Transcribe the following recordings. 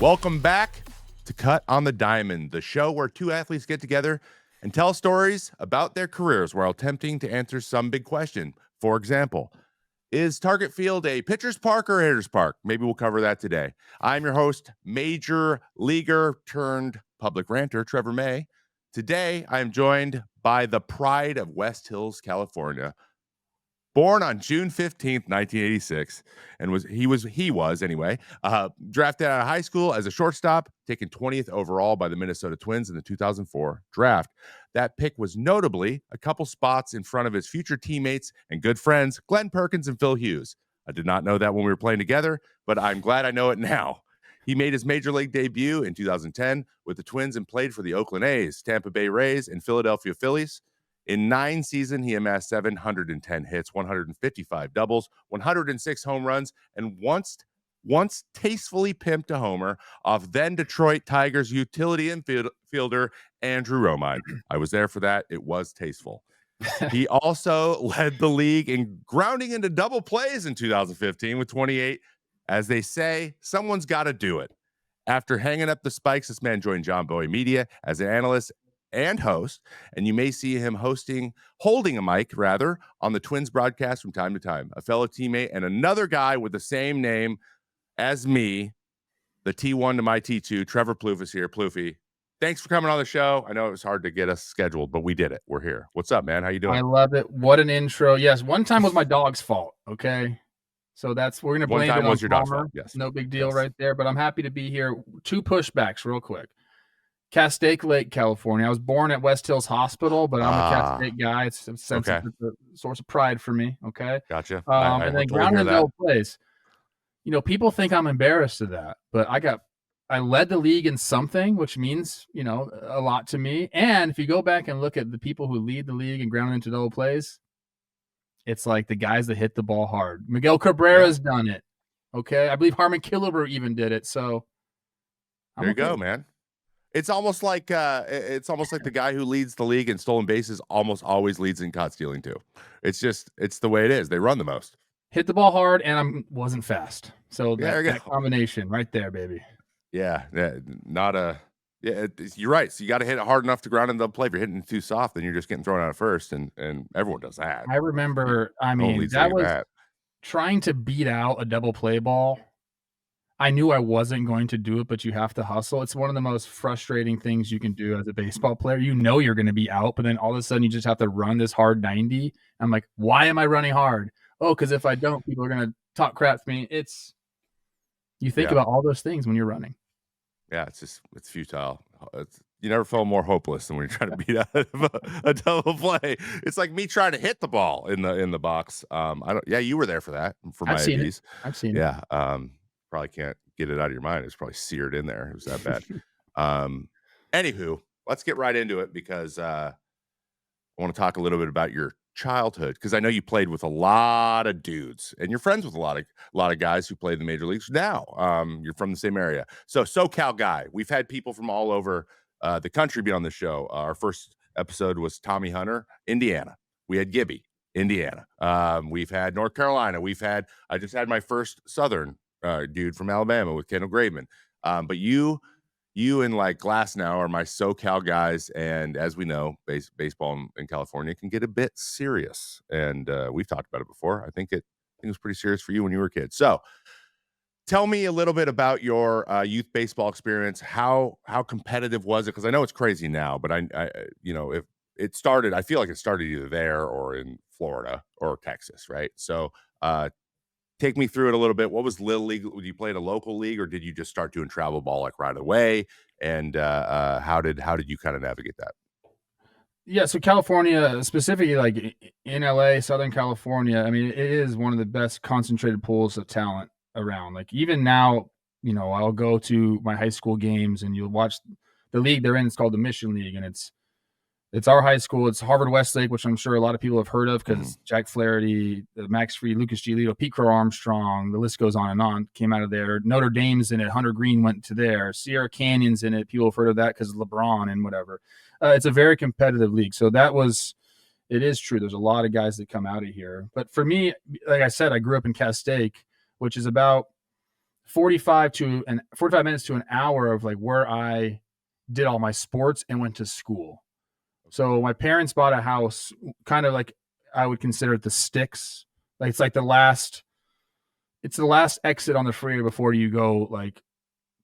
Welcome back to Cut on the Diamond, the show where two athletes get together and tell stories about their careers while attempting to answer some big question. For example, is Target Field a pitcher's park or a hitter's park? Maybe we'll cover that today. I'm your host, major leaguer turned public ranter, Trevor May. Today, I am joined by the pride of West Hills, California. Born on June 15th, 1986, and he was drafted out of high school as a shortstop, taken 20th overall by the Minnesota Twins in the 2004 draft. That pick was notably a couple spots in front of his future teammates and good friends, Glenn Perkins and Phil Hughes. I did not know that when we were playing together, but I'm glad I know it now. He made his major league debut in 2010 with the Twins and played for the Oakland A's, Tampa Bay Rays, and Philadelphia Phillies. In 9 seasons, he amassed 710 hits, 155 doubles, 106 home runs, and once tastefully pimped a homer off then Detroit Tigers utility infielder Andrew Romine. I was there for that. It was tasteful. He also led the league in grounding into double plays in 2015 with 28. As they say, someone's got to do it. After hanging up the spikes, this man joined John Bowie Media as an analyst and host, and you may see him holding a mic on the Twins broadcast from time to time. A fellow teammate and another guy with the same name as me, the T1 to my T2, Trevor Plouffe is here. Plouffe, thanks for coming on the show. I know it was hard to get us scheduled, but we did it. We're here. What's up, man? How you doing? I love it. What an intro. Yes, one time was my dog's fault, okay? So we're going to blame it on your dog's fault. Yes. No big deal right there, but I'm happy to be here. 2 pushbacks real quick. Castaic Lake, California. I was born at West Hills Hospital, but I'm a Castaic guy. It's a source of pride for me. Okay. Gotcha. And then ground and no place. You know, people think I'm embarrassed of that, but I led the league in something, which means, you know, a lot to me. And if you go back and look at the people who lead the league and ground into double plays, it's like the guys that hit the ball hard. Miguel Cabrera's done it. Okay. I believe Harmon Killebrew even did it. So there you go, man. It's almost like the guy who leads the league in stolen bases almost always leads in caught stealing too. It's the way it is. They run the most. Hit the ball hard, and I wasn't fast. So that combination right there, baby. Yeah, you're right. So you got to hit it hard enough to ground into the play. If you're hitting it too soft, then you're just getting thrown out at first, and everyone does that. I remember. I mean, that was trying to beat out a double play ball. I knew I wasn't going to do it, but you have to hustle. It's one of the most frustrating things you can do as a baseball player. You know you're going to be out, but then all of a sudden you just have to run this hard 90. I'm like, why am I running hard? Oh, because if I don't, people are going to talk crap to me. You think about all those things when you're running. Yeah, it's futile. You never feel more hopeless than when you're trying to beat out a double play. It's like me trying to hit the ball in the box. You were there for that for my ABs. I've seen it. Yeah. Probably can't get it out of your mind. It's probably seared in there. It was that bad. Anywho, let's get right into it because I want to talk a little bit about your childhood because I know you played with a lot of dudes and you're friends with a lot of guys who play in the major leagues now. You're from the same area. So SoCal guy. We've had people from all over the country be on the show. Our first episode was Tommy Hunter, Indiana. We had Gibby, Indiana. We've had North Carolina. I just had my first Southern dude from Alabama with Kendall Graveman. But you and like Glass now are my SoCal guys. And as we know, baseball in California can get a bit serious. And we've talked about it before. I think it was pretty serious for you when you were a kid. So tell me a little bit about your youth baseball experience. How competitive was it? Because I know it's crazy now, but if it started, I feel like it started either there or in Florida or Texas, right? So take me through it a little bit. What was Little League? Did you play in a local league or did you just start doing travel ball like right away? And how did you kind of navigate that? Yeah, so California, specifically like in LA, Southern California, I mean, it is one of the best concentrated pools of talent around. Like even now, you know, I'll go to my high school games and you'll watch the league they're in. It's called the Mission League, and it's our high school. It's Harvard Westlake, which I'm sure a lot of people have heard of because Jack Flaherty, Max Fried, Lucas Giolito, Pete Crow Armstrong, the list goes on, came out of there. Notre Dame's in it. Hunter Green went to there. Sierra Canyon's in it. People have heard of that because of LeBron and whatever. It's a very competitive league. So it is true. There's a lot of guys that come out of here. But for me, like I said, I grew up in Castaic, which is about 45 minutes to an hour of like where I did all my sports and went to school. So my parents bought a house, kind of like I would consider it the sticks. Like it's like the last exit on the freeway before you go like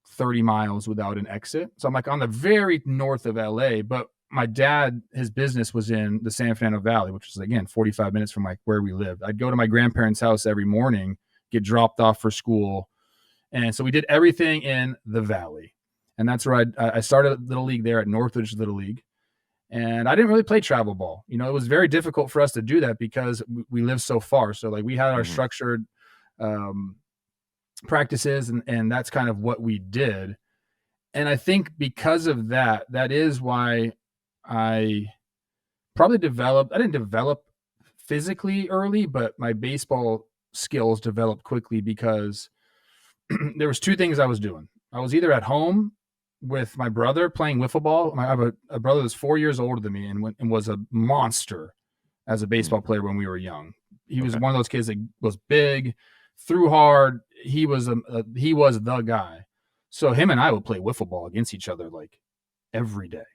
30 miles without an exit. So I'm like on the very north of LA, but my dad, his business was in the San Fernando Valley, which is again 45 minutes from like where we lived. I'd go to my grandparents' house every morning, get dropped off for school. And so we did everything in the Valley. And that's where I started Little League there at Northridge Little League. And I didn't really play travel ball. You know, it was very difficult for us to do that because we lived so far. So like we had our structured practices and that's kind of what we did. And I think because of that, that is why I didn't develop physically early, but my baseball skills developed quickly because there was two things I was doing. I was either at home with my brother playing wiffle ball. I have a brother that's 4 years older than me and was a monster as a baseball player when we were young. He was one of those kids that was big, threw hard. He was the guy. So him and I would play wiffle ball against each other like every day,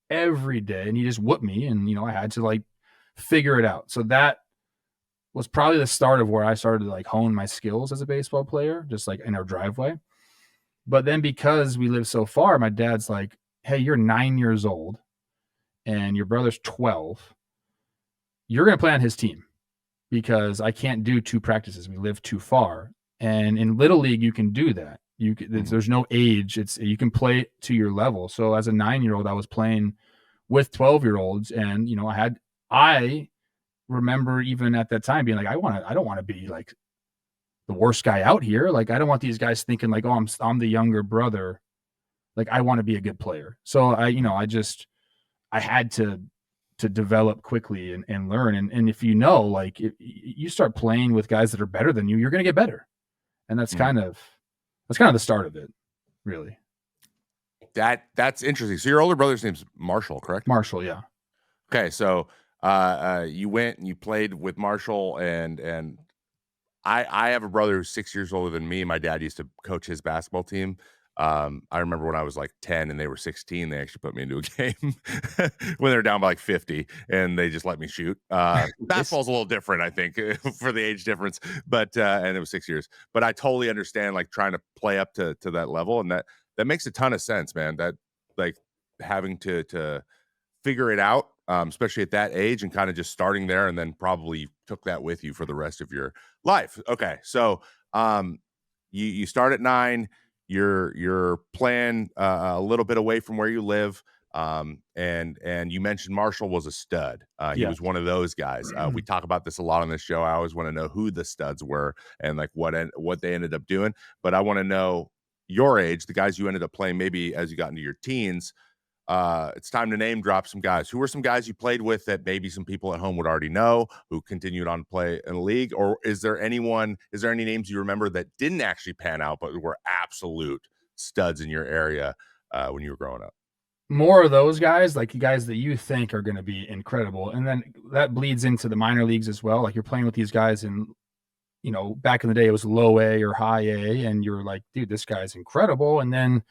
and he just whooped me, and you know I had to like figure it out. So that was probably the start of where I started to like hone my skills as a baseball player, just like in our driveway. But then because we live so far, my dad's like, hey, you're 9 years old and your brother's 12. You're going to play on his team because I can't do 2 practices. We live too far. And in Little League, you can do that. There's no age. You can play to your level. So as a 9-year-old, I was playing with 12-year-olds. And, you know, I remember even at that time being like, I don't want to be like the worst guy out here. Like, I don't want these guys thinking like, oh, I'm the younger brother. Like, I want to be a good player. So I had to develop quickly and learn. And if you know, like if you start playing with guys that are better than you, you're going to get better. And that's kind of the start of it, really. That's interesting. So your older brother's name's Marshall, correct? Marshall, yeah. Okay, so you went and you played with Marshall, and I have a brother who's 6 years older than me. My dad used to coach his basketball team. I remember when I was like 10 and they were 16, they actually put me into a game when they were down by like 50 and they just let me shoot. Basketball's a little different, I think, for the age difference, but and it was 6 years. But I totally understand like trying to play up to that level, and that makes a ton of sense, man. That like having to figure it out, especially at that age, and kind of just starting there, and then probably took that with you for the rest of your life. Okay, so you start at 9. You're playing a little bit away from where you live, and you mentioned Marshall was a stud. He was one of those guys. We talk about this a lot on this show. I always want to know who the studs were and like what they ended up doing. But I want to know your age, the guys you ended up playing maybe as you got into your teens. It's time to name drop some guys. Who were some guys you played with that maybe some people at home would already know, who continued on to play in the league? Or is there any names you remember that didn't actually pan out, but were absolute studs in your area when you were growing up? More of those guys, like guys that you think are going to be incredible. And then that bleeds into the minor leagues as well. Like you're playing with these guys and, you know, back in the day it was low A or high A, and you're like, dude, this guy's incredible. And then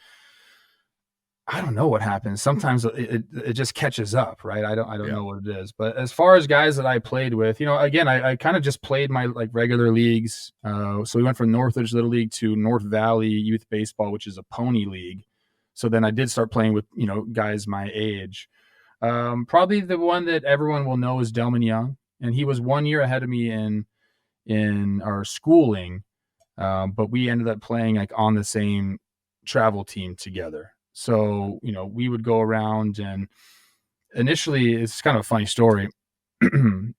I don't know what happens. Sometimes it just catches up, right? I don't know what it is. But as far as guys that I played with, you know, again, I kind of just played my like regular leagues. So we went from Northridge Little League to North Valley Youth Baseball, which is a pony league. So then I did start playing with, you know, guys my age. Probably the one that everyone will know is Delman Young, and he was 1 year ahead of me in our schooling, but we ended up playing like on the same travel team together. So, you know, we would go around, and initially it's kind of a funny story. I don't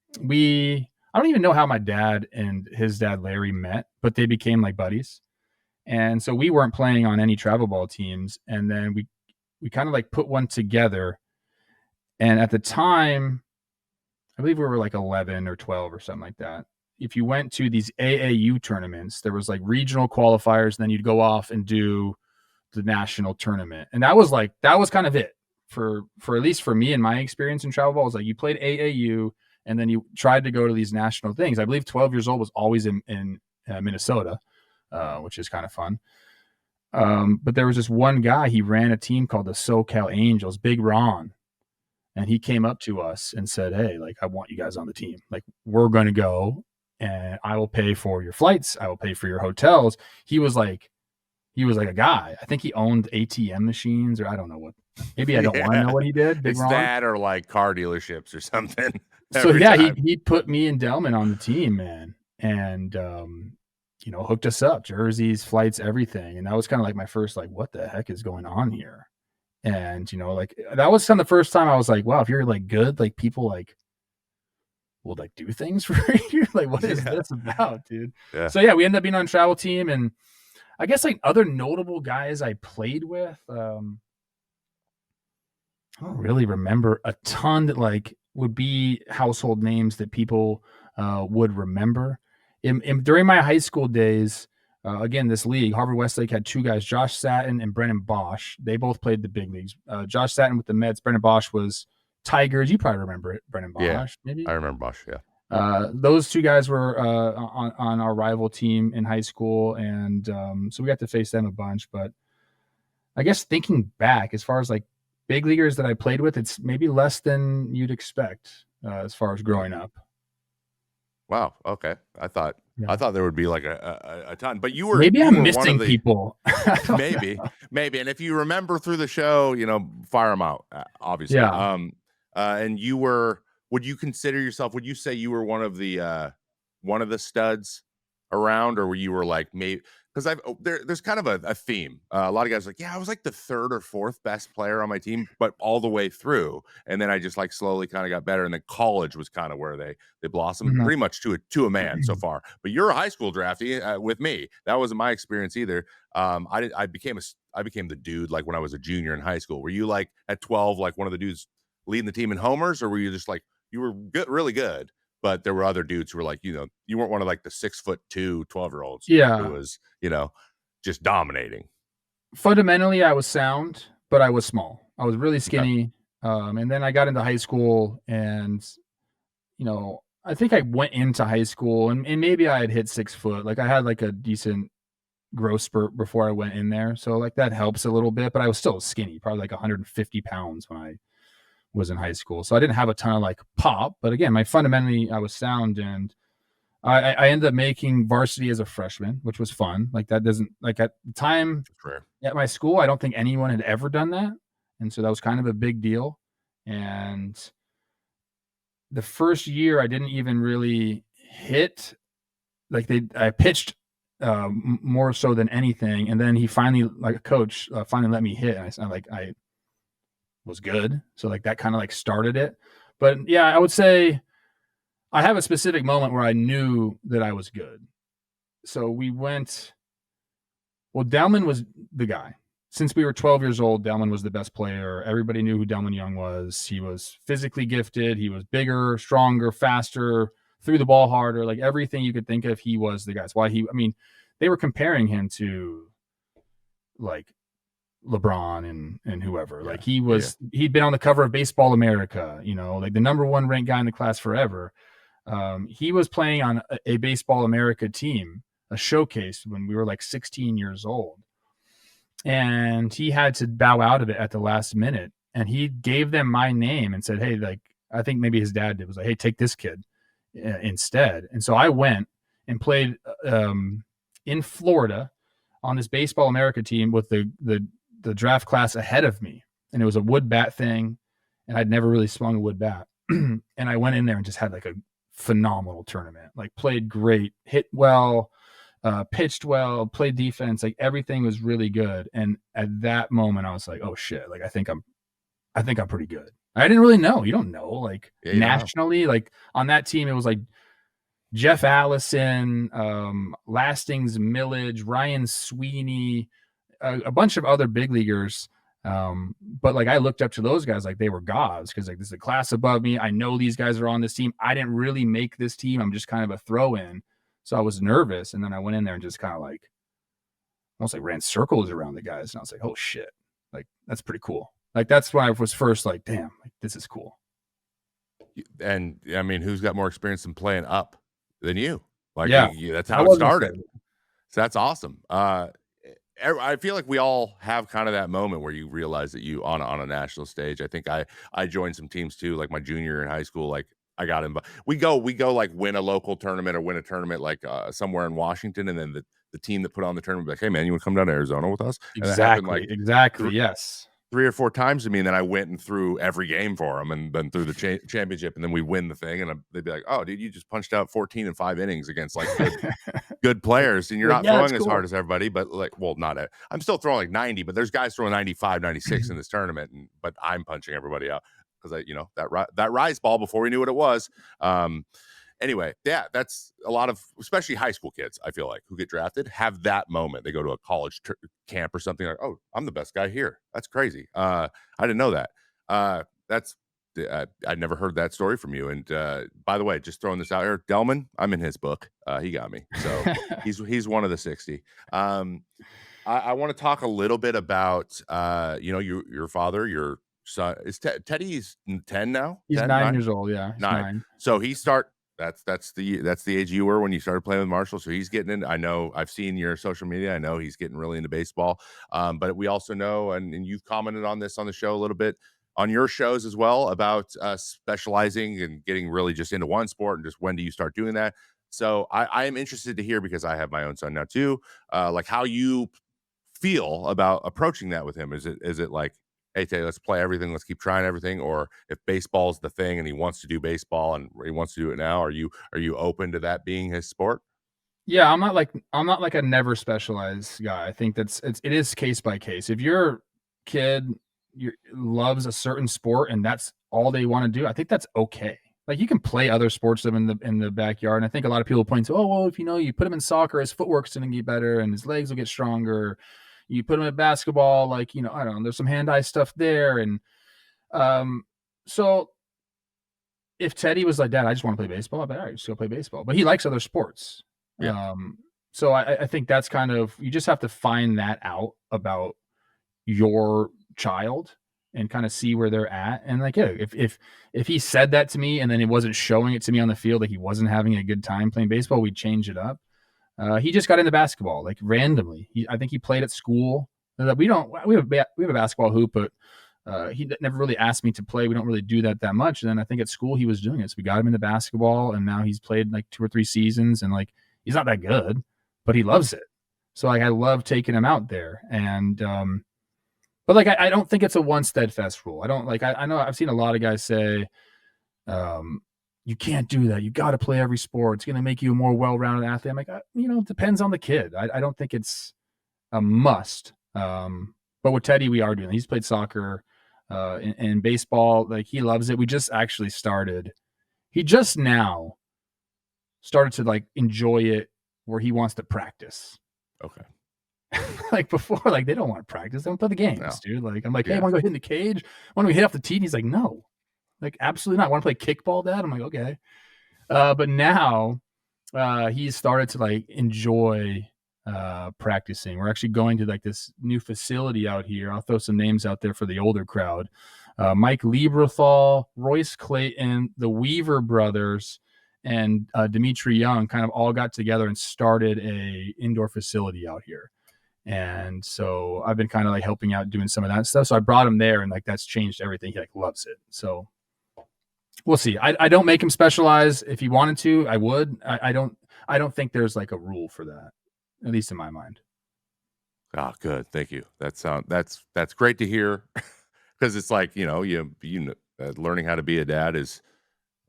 even know how my dad and his dad Larry met, but they became like buddies. And so we weren't playing on any travel ball teams. And then we kind of like put one together. And at the time, I believe we were like 11 or 12 or something like that. If you went to these AAU tournaments, there was like regional qualifiers, and then you'd go off and do the national tournament. And that was kind of it for at least for me and my experience in travel ball. Was like you played AAU and then you tried to go to these national things. I believe 12 years old was always in Minnesota. which is kind of fun. But there was this one guy, he ran a team called the SoCal Angels, Big Ron. And he came up to us and said, "Hey, like, I want you guys on the team. Like, we're going to go and I will pay for your flights. I will pay for your hotels." He was like a guy. I think he owned ATM machines, or I don't know what. Maybe I don't want to know what he did. Big It's Ron. that or like car dealerships or something. So Every yeah, time. he put me and Delman on the team, man, and hooked us up, jerseys, flights, everything. And that was kind of like my first, like, what the heck is going on here? And like, that was kind of the first time I was like, wow, if you're like good, like, people like will like do things for you. Like, what is this about, dude? Yeah. So yeah, we ended up being on a travel team, and I guess like other notable guys I played with, I don't really remember a ton that like would be household names that people would remember. During my high school days, again, this league, Harvard Westlake had two guys, Josh Satin and Brennan Bosch. They both played the big leagues. Josh Satin with the Mets, Brennan Bosch was Tigers. You probably remember it, Brennan Bosch, Yeah, maybe? I remember Bosch, yeah. Those two guys were on our rival team in high school, and so we got to face them a bunch. But I guess thinking back, as far as like big leaguers that I played with, it's maybe less than you'd expect as far as growing up. Wow. Okay. I thought there would be like a ton, but you were maybe I'm missing one of the people. maybe. And if you remember through the show, fire them out, obviously. Yeah. And would you consider yourself? Would you say you were one of the studs around, or were you like maybe? Because there's kind of a theme. A lot of guys are like, yeah, I was like the third or fourth best player on my team, but all the way through, and then I just like slowly kind of got better, and then college was kind of where they blossomed, pretty much to a man so far. But you're a high school draftee with me. That wasn't my experience either. I became the dude like when I was a junior in high school. Were you like at 12 like one of the dudes leading the team in homers, or were you just like you were good, really good? But there were other dudes who were like, you weren't one of like the 6'2", 12-year-olds. Yeah. Who was, just dominating. Fundamentally, I was sound, but I was small. I was really skinny. Okay. And then I got into high school, and, I think I went into high school and maybe I had hit 6 foot. Like, I had like a decent growth spurt before I went in there. So like that helps a little bit, but I was still skinny, probably like 150 pounds when I was in high school. So I didn't have a ton of like pop, but again, fundamentally I was sound, and I ended up making varsity as a freshman, which was fun. Like, that doesn't, like, at the time at my school, I don't think anyone had ever done that. And so that was kind of a big deal. And the first year I didn't even really hit, like I pitched more so than anything. And then he finally, like a coach, finally let me hit. And I was good. So like that kind of like started it. But yeah, I would say I have a specific moment where I knew that I was good. So Delman was the guy. Since we were 12 years old, Delman was the best player. Everybody knew who Delman Young was. He was physically gifted. He was bigger, stronger, faster, threw the ball harder, like everything you could think of. He was the guy. That's why they were comparing him to like LeBron and whoever. Like he'd been on the cover of Baseball America, like the number one ranked guy in the class forever. He was playing on a Baseball America team, a showcase, when we were like 16 years old, and he had to bow out of it at the last minute. And he gave them my name and said, "Hey, like, I think maybe his dad did, was like, hey, take this kid instead." And so I went and played in Florida on this Baseball America team with the draft class ahead of me. And it was a wood bat thing, and I'd never really swung a wood bat. And I went in there and just had like a phenomenal tournament, like played great, hit well, pitched well, played defense, like everything was really good. And at that moment I was like, oh shit, like I think I'm pretty good. I didn't really know. You don't know, like nationally, like on that team, it was like Jeff Allison, Lastings Millage, Ryan Sweeney, a bunch of other big leaguers. But like I looked up to those guys like they were gods, because like this is a class above me. I know these guys are on this team. I didn't really make this team. I'm just kind of a throw in. So I was nervous. And then I went in there and just kind of like almost like ran circles around the guys. And I was like, oh shit, like that's pretty cool. Like that's when I was first like, damn, like this is cool. And I mean, who's got more experience in playing up than you? Like, yeah, that's how it started. So that's awesome. I feel like we all have kind of that moment where you realize that you on a national stage. I think I joined some teams too, like my junior year in high school. Like I got in, we go like win a local tournament or win a tournament like somewhere in Washington, and then the team that put on the tournament be like, hey man, you want to come down to Arizona with us? And that happened like Exactly. Yes. 3 or 4 times to me, and then I went and threw every game for them, and then threw the championship, and then we win the thing, and they'd be like, "Oh, dude, you just punched out 14 in 5 innings against like good players, and you're Like, not yeah, that's throwing as cool. hard as everybody, but like, well, not at, I'm still throwing like 90, but there's guys throwing 95, 96 in this tournament, but I'm punching everybody out because that rise ball before we knew what it was. Um, anyway, yeah, that's a lot of, especially high school kids, I feel like, who get drafted have that moment. They go to a college camp or something like, oh, I'm the best guy here. That's crazy. I didn't know that. That's I'd never heard that story from you. And by the way, just throwing this out here, Delman, I'm in his book. He got me. So he's one of the 60. I want to talk a little bit about your father, your son. Is Teddy's 10 now? He's 10, 9 9? years old. Yeah, he's 9. 9. So that's the age you were when you started playing with Marshall. So he's getting in. I know I've seen your social media. I know he's getting really into baseball. But we also know, and you've commented on this on the show a little bit on your shows as well about specializing and getting really just into one sport, and just when do you start doing that? So I am interested to hear, because I have my own son now too, like how you feel about approaching that with him. Is it like, hey Tay, let's play everything, let's keep trying everything, or if baseball's the thing and he wants to do baseball and he wants to do it now, are you open to that being his sport? Yeah, I'm not like a never specialized guy. I think it is case by case. If your kid loves a certain sport and that's all they want to do, I think that's okay. Like you can play other sports in the backyard. And I think a lot of people point to, oh well, if you put him in soccer, his footwork's gonna get better and his legs will get stronger. You put him in basketball, like I don't know, there's some hand-eye stuff there. And um, so if Teddy was like, Dad, I just want to play baseball, I'd be all right, just go play baseball. But he likes other sports. Yeah. So I think that's kind of, you just have to find that out about your child and kind of see where they're at. And like, yeah, if he said that to me and then he wasn't showing it to me on the field, like he wasn't having a good time playing baseball, we'd change it up. He just got into basketball like randomly. I think he played at school. We have a basketball hoop, but he never really asked me to play. We don't really do that much. And then I think at school he was doing it, so we got him into basketball, and now he's played like 2 or 3 seasons, and like he's not that good, but he loves it. So like I love taking him out there, and but like I don't think it's a one steadfast rule. I don't like I know I've seen a lot of guys say, you can't do that. You got to play every sport. It's going to make you a more well-rounded athlete. I'm like, it depends on the kid. I don't think it's a must. But with Teddy, we are doing. He's played soccer, and baseball. Like he loves it. We just actually started. He just now started to like enjoy it, where he wants to practice. Okay. Like before, like they don't want to practice. They don't play the games, No. dude. Like I'm like, hey, Yeah. want to go hit in the cage? Want to hit off the tee? And he's like, no, like absolutely not. Want to play kickball, Dad? I'm like, okay. But now he's started to like enjoy practicing. We're actually going to like this new facility out here. I'll throw some names out there for the older crowd. Mike Lieberthal, Royce Clayton, the Weaver brothers, and Dimitri Young kind of all got together and started a indoor facility out here. And so I've been kind of like helping out doing some of that stuff. So I brought him there, and like that's changed everything. He like loves it. So we'll see. I don't make him specialize. If he wanted to, I would. I don't think there's like a rule for that, at least in my mind. Ah, good. Thank you. That's great to hear, because it's like, learning how to be a dad is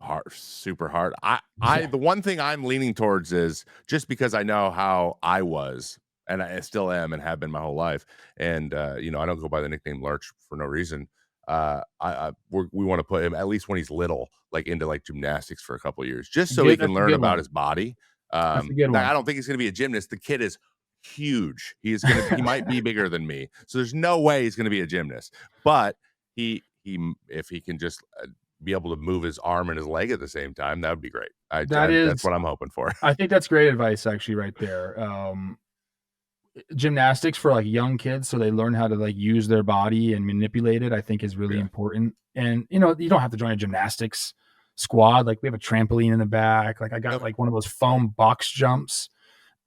hard, super hard. Yeah. The one thing I'm leaning towards is, just because I know how I was, and I still am and have been my whole life. And I don't go by the nickname Lurch for no reason. We want to put him, at least when he's little, like into like gymnastics for a couple of years, just so he That's can a learn good about one. his body. That's a good Now, I one. don't think he's going to be a gymnast. The kid is huge. He might be bigger than me, so there's no way he's going to be a gymnast. But if he can just be able to move his arm and his leg at the same time, that would be great. That's what I'm hoping for. I think that's great advice, actually, right there. Gymnastics for like young kids, so they learn how to like use their body and manipulate it, I think is really Yeah. important. And you don't have to join a gymnastics squad. Like we have a trampoline in the back. Like I got like one of those foam box jumps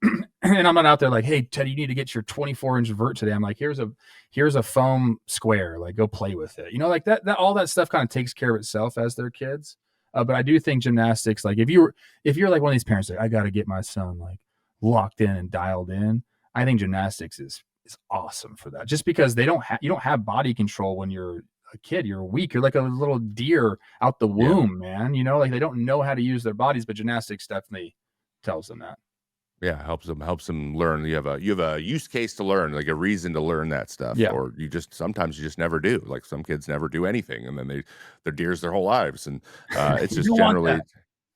and I'm not out there like, hey, Teddy, you need to get your 24-inch vert today. I'm like, here's a foam square, like go play with it. Like that all that stuff kind of takes care of itself as their kids. But I do think gymnastics, like if you're like one of these parents that I got to get my son like locked in and dialed in, I think gymnastics is awesome for that. Just because you don't have body control when you're a kid. You're weak. You're like a little deer out the Yeah. womb, man. Like they don't know how to use their bodies, but gymnastics definitely tells them that. Yeah, helps them learn. You have a use case to learn, like a reason to learn that stuff. Yeah. Or sometimes you just never do. Like some kids never do anything, and then they're deers their whole lives. And it's You just don't want generally that.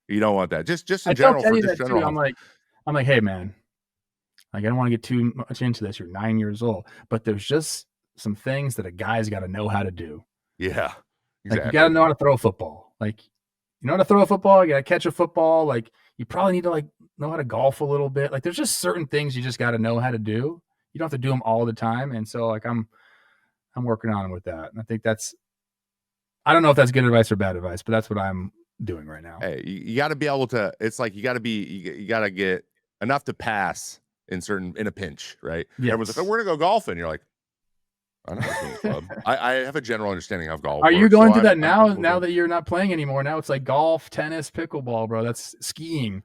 you don't want that. Just I in tell general, for Teddy just that too. general health. I'm like, hey man, like I don't want to get too much into this. You're 9 years old, but there's just some things that a guy's got to know how to do. Yeah, Like exactly. you got to know how to throw a football. Like you know how to throw a football. You got to catch a football. Like you probably need to like know how to golf a little bit. Like there's just certain things you just got to know how to do. You don't have to do them all the time. And so like I'm working on with that. And I think I don't know if that's good advice or bad advice, but that's what I'm doing right now. Hey, you got to be able to. It's like you got to get enough to pass in a pinch, right? Yes. Everyone's like, oh, we're gonna go golfing. You're like, I know how to club. I have a general understanding of golf. Are you works, going so through that I'm now? comfortable Now doing that you're not playing anymore, now it's like golf, tennis, pickleball, bro. That's skiing.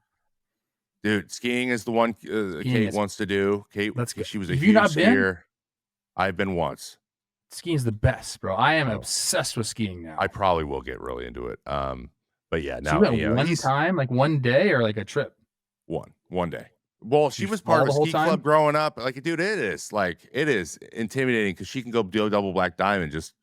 Dude, skiing is the one Kate wants to do. Kate, she was a huge skier. I've been once. Skiing's the best, bro. I am obsessed with skiing now. I probably will get really into it. But yeah, now so you went one time, like one day, or like a trip. One day. Well, she was part of a ski club growing up. Like, dude, it is intimidating because she can go do a double black diamond, just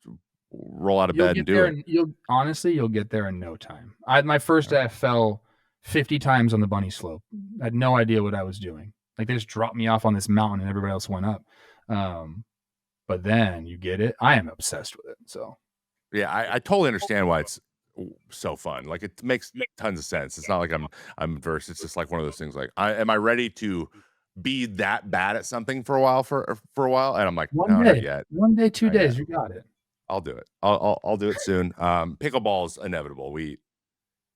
roll out of bed and do it. You'll get there in no time. My first day, I fell 50 times on the bunny slope. I had no idea what I was doing. Like they just dropped me off on this mountain and everybody else went up. But then you get it. I am obsessed with it. So yeah, I totally understand why it's so fun. Like it makes tons of sense. It's not like I'm adverse. It's just like one of those things. Like, am I ready to be that bad at something for a while? And I'm like, no, not yet. 1 day, 2 days, you got it. I'll do it. I'll do it soon. Pickleball is inevitable.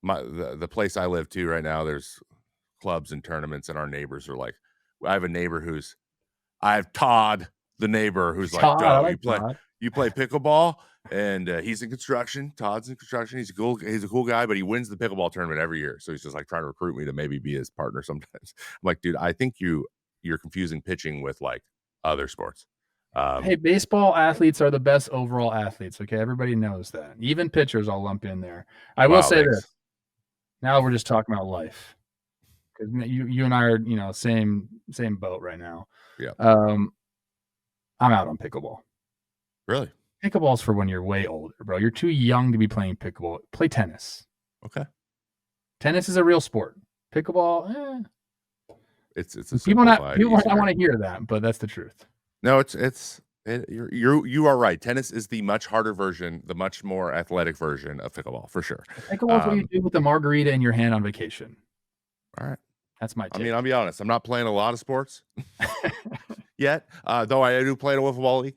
The place I live to right now, there's clubs and tournaments, and our neighbors are like, I have a neighbor I have Todd, the neighbor, who's like, oh, you play pickleball, and he's in construction. Todd's in construction. He's a cool guy, but he wins the pickleball tournament every year. So he's just like trying to recruit me to maybe be his partner sometimes. I'm like, dude, I think you're confusing pitching with like other sports. Hey, baseball athletes are the best overall athletes. Okay, everybody knows that. Even pitchers, I'll lump in there. I will say this. Now we're just talking about life, because you and I are same boat right now. Yeah. I'm out on pickleball. Really? Pickleball's for when you're way older, bro. You're too young to be playing pickleball. Play tennis. Okay. Tennis is a real sport. Pickleball, it's a people might not want to hear that, but that's the truth. No, you are right. Tennis is the much harder version, the much more athletic version of pickleball, for sure. Pickleball is what you do with the margarita in your hand on vacation. All right. That's my take. I mean, I'll be honest. I'm not playing a lot of sports yet, though I do play in a wiffle ball league,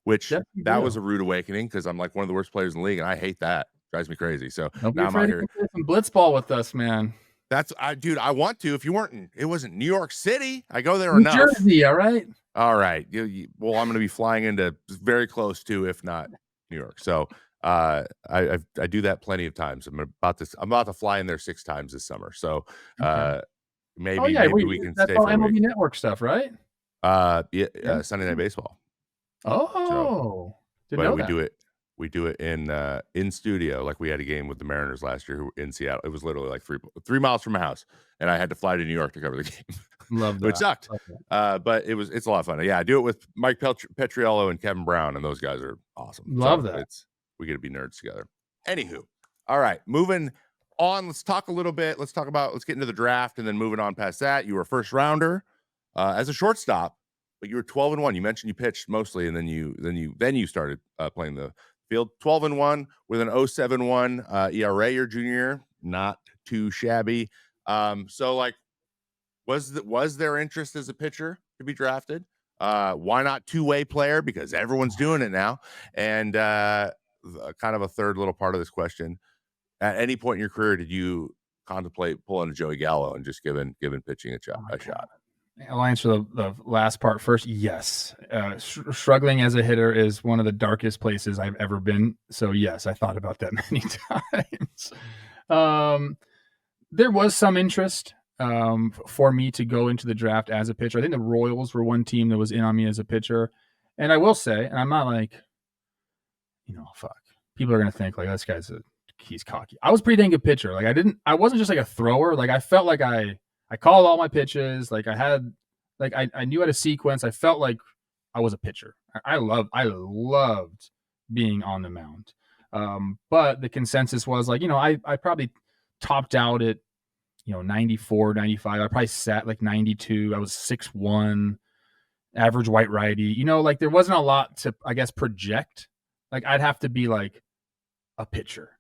which that was a rude awakening because I'm like one of the worst players in the league, and I hate that. Drives me crazy. So now I'm out here. Play some blitzball with us, man. Dude, I want to. If you weren't, it wasn't New York City. I go there New enough. Jersey, all right. All right. Well, I'm going to be flying into very close to, if not New York. So I do that plenty of times. I'm about to fly in there 6 times this summer. So maybe we can stay for MLB Network stuff, right? Sunday Night Baseball. Oh, we do it in studio. Like we had a game with the Mariners last year in Seattle. It was literally like 3 miles from my house, and I had to fly to New York to cover the game. Love that. It sucked. But it's a lot of fun. Yeah, I do it with Mike Petriello and Kevin Brown, and those guys are awesome. Love that. We get to be nerds together. Anywho, all right, moving on. Let's talk a little bit. Let's get into the draft, and then moving on past that. You were a first rounder as a shortstop, but you were 12-1. You mentioned you pitched mostly, and then you started playing the field. 12-1 with an 0.71 ERA your junior year. Not too shabby. So like, was there interest as a pitcher to be drafted? Why not two-way player? Because everyone's doing it now. And kind of a third little part of this question: at any point in your career, did you contemplate pulling a Joey Gallo and just giving pitching Oh my a God. shot? I'll answer the last part first. Yes. Struggling as a hitter is one of the darkest places I've ever been. So, yes, I thought about that many times. There was some interest for me to go into the draft as a pitcher. I think the Royals were one team that was in on me as a pitcher. And I will say, and I'm not like, fuck. People are going to think like this guy's he's cocky. I was pretty dang good pitcher. Like I wasn't just like a thrower. Like I felt like I called all my pitches. Like I knew how to sequence. I felt like I was a pitcher. I loved being on the mound. But the consensus was like, I probably topped out at, 94, 95. I probably sat like 92. I was 6'1", average white righty. Like there wasn't a lot to, I guess, project. Like I'd have to be like a pitcher.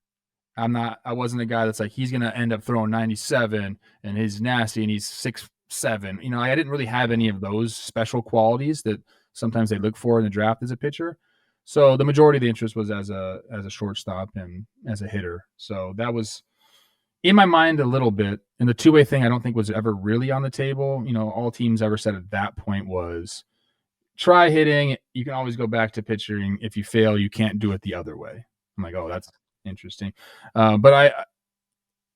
I wasn't a guy that's like, he's going to end up throwing 97 and he's nasty and he's 6'7". I didn't really have any of those special qualities that sometimes they look for in the draft as a pitcher. So the majority of the interest was as a shortstop and as a hitter. So that was in my mind a little bit. And the two-way thing I don't think was ever really on the table. All teams ever said at that point was try hitting. You can always go back to pitching. If you fail, you can't do it the other way. I'm like, oh, that's interesting. So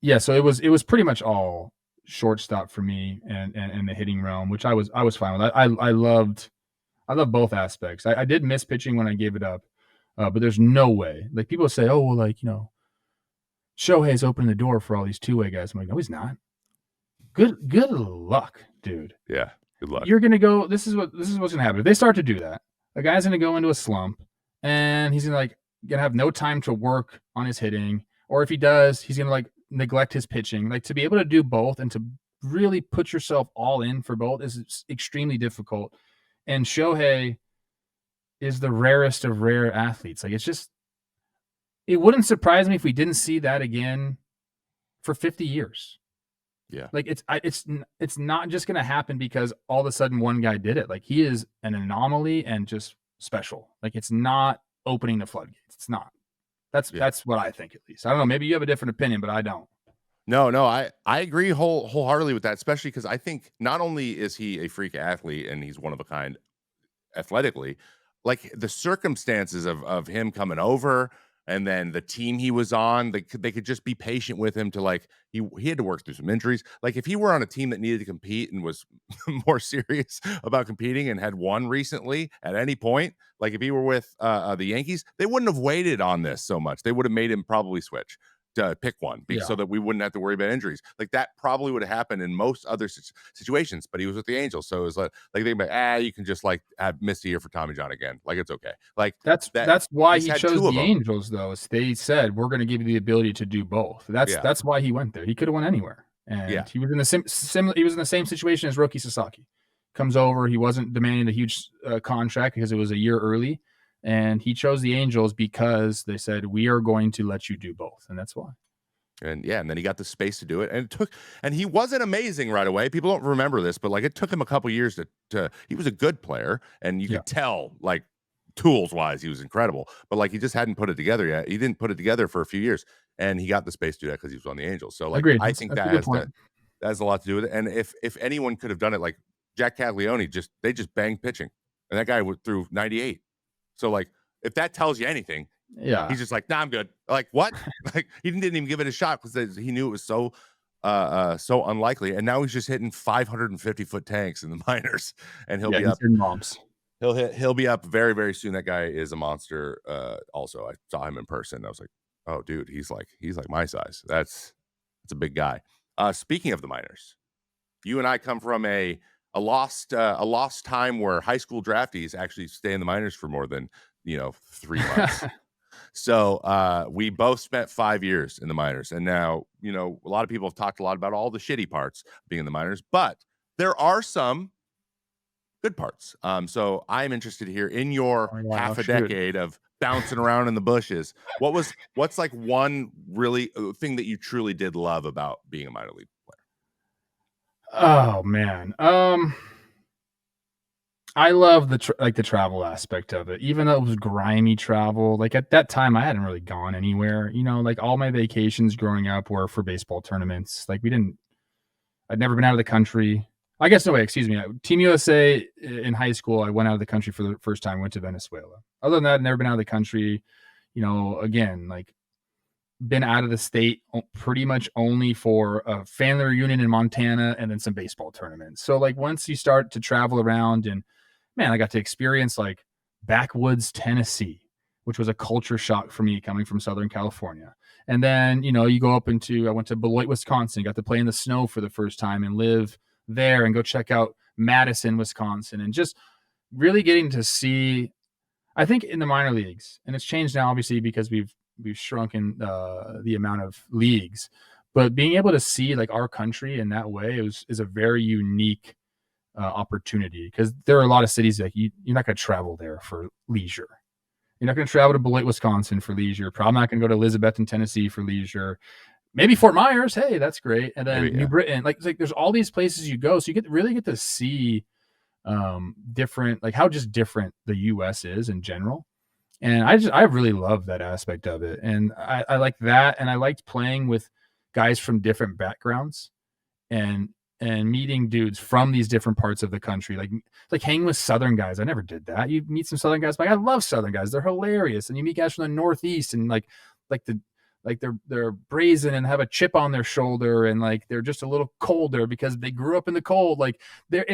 it was pretty much all shortstop for me and the hitting realm, which I was fine with. I loved both aspects. I did miss pitching when I gave it up, but there's no way. Like people say, oh well, like Shohei's opening the door for all these two-way guys. I'm like, no, he's not. Good luck, dude. Yeah, good luck. You're gonna go. This is what's gonna happen. If they start to do that, a guy's gonna go into a slump, and he's gonna have no time to work on his hitting. Or if he does, he's gonna neglect his pitching. Like to be able to do both and to really put yourself all in for both is extremely difficult. And Shohei is the rarest of rare athletes. Like it wouldn't surprise me if we didn't see that again for 50 years. Yeah. Like it's not just going to happen because all of a sudden one guy did it. Like he is an anomaly and just special. Like it's not opening the floodgates. It's not. That's what I think, at least. I don't know. Maybe you have a different opinion, but I don't. No, I agree wholeheartedly with that, especially because I think not only is he a freak athlete and he's one of a kind athletically, like the circumstances of him coming over and then the team he was on, they could just be patient with him to he had to work through some injuries. Like if he were on a team that needed to compete and was more serious about competing and had won recently at any point, like if he were with the Yankees, they wouldn't have waited on this so much. They would have made him probably switch to pick one so that we wouldn't have to worry about injuries. Like that probably would have happened in most other situations, but he was with the Angels. So it was like they about, you can just have miss a year for Tommy John again. Like it's okay. Like that's why he chose the Angels though. Is they said, we're going to give you the ability to do both. That's why he went there. He could have went anywhere. And he was in the he was in the same situation as Roki Sasaki. Comes over, he wasn't demanding a huge contract because it was a year early. And he chose the Angels because they said, we are going to let you do both. And that's why. And then he got the space to do it. And he wasn't amazing right away. People don't remember this, but it took him a couple years to he was a good player. And you could tell, tools wise, he was incredible. But he just hadn't put it together yet. He didn't put it together for a few years. And he got the space to do that because he was on the Angels. So Agreed. I think that has a lot to do with it. And if anyone could have done it, Jack Caglione, they just banged pitching. And that guy threw 98. So if that tells you anything, he's just nah, I'm good. What? He didn't even give it a shot because he knew it was so unlikely. And now he's just hitting 550-foot tanks in the minors, and he'll be up. Moms. He'll be up very, very soon. That guy is a monster. Also, I saw him in person. I was like, oh, dude, he's like my size. That's a big guy. Speaking of the minors, you and I come from a lost time where high school draftees actually stay in the minors for more than 3 months. So we both spent 5 years in the minors, and now a lot of people have talked a lot about all the shitty parts of being in the minors, but there are some good parts. So I'm interested here in your half a decade of bouncing around in the bushes. What's one really thing that you truly did love about being a minor league player? Oh man. I love the travel aspect of it, even though it was grimy travel. Like at that time, I hadn't really gone anywhere. Like all my vacations growing up were for baseball tournaments. Like I'd never been out of the country. I guess no way. Excuse me. Team USA in high school, I went out of the country for the first time. Went to Venezuela. Other than that, never been out of the country. Again, like been out of the state pretty much only for a family reunion in Montana and then some baseball tournaments. So like once you start to travel around, and man, I got to experience like backwoods Tennessee, which was a culture shock for me coming from Southern California. And then, you go up I went to Beloit, Wisconsin, got to play in the snow for the first time and live there and go check out Madison, Wisconsin, and just really getting to see, I think in the minor leagues, and it's changed now, obviously, because we've shrunken the amount of leagues, but being able to see like our country in that way is a very unique opportunity, because there are a lot of cities that you're not going to travel there for leisure. You're not going to travel to Beloit, Wisconsin for leisure. Probably not going to go to Elizabethton, Tennessee for leisure. Maybe Fort Myers. Hey, that's great. And then Maybe, New yeah. Britain. Like there's all these places you go, so you really get to see different, like how just different the U.S. is in general. And I really love that aspect of it, and I like that, and I liked playing with guys from different backgrounds, and meeting dudes from these different parts of the country, like hanging with Southern guys. I never did that. You meet some Southern guys, like I love Southern guys. They're hilarious. And you meet guys from the Northeast, and they're brazen and have a chip on their shoulder, and like they're just a little colder because they grew up in the cold. Like there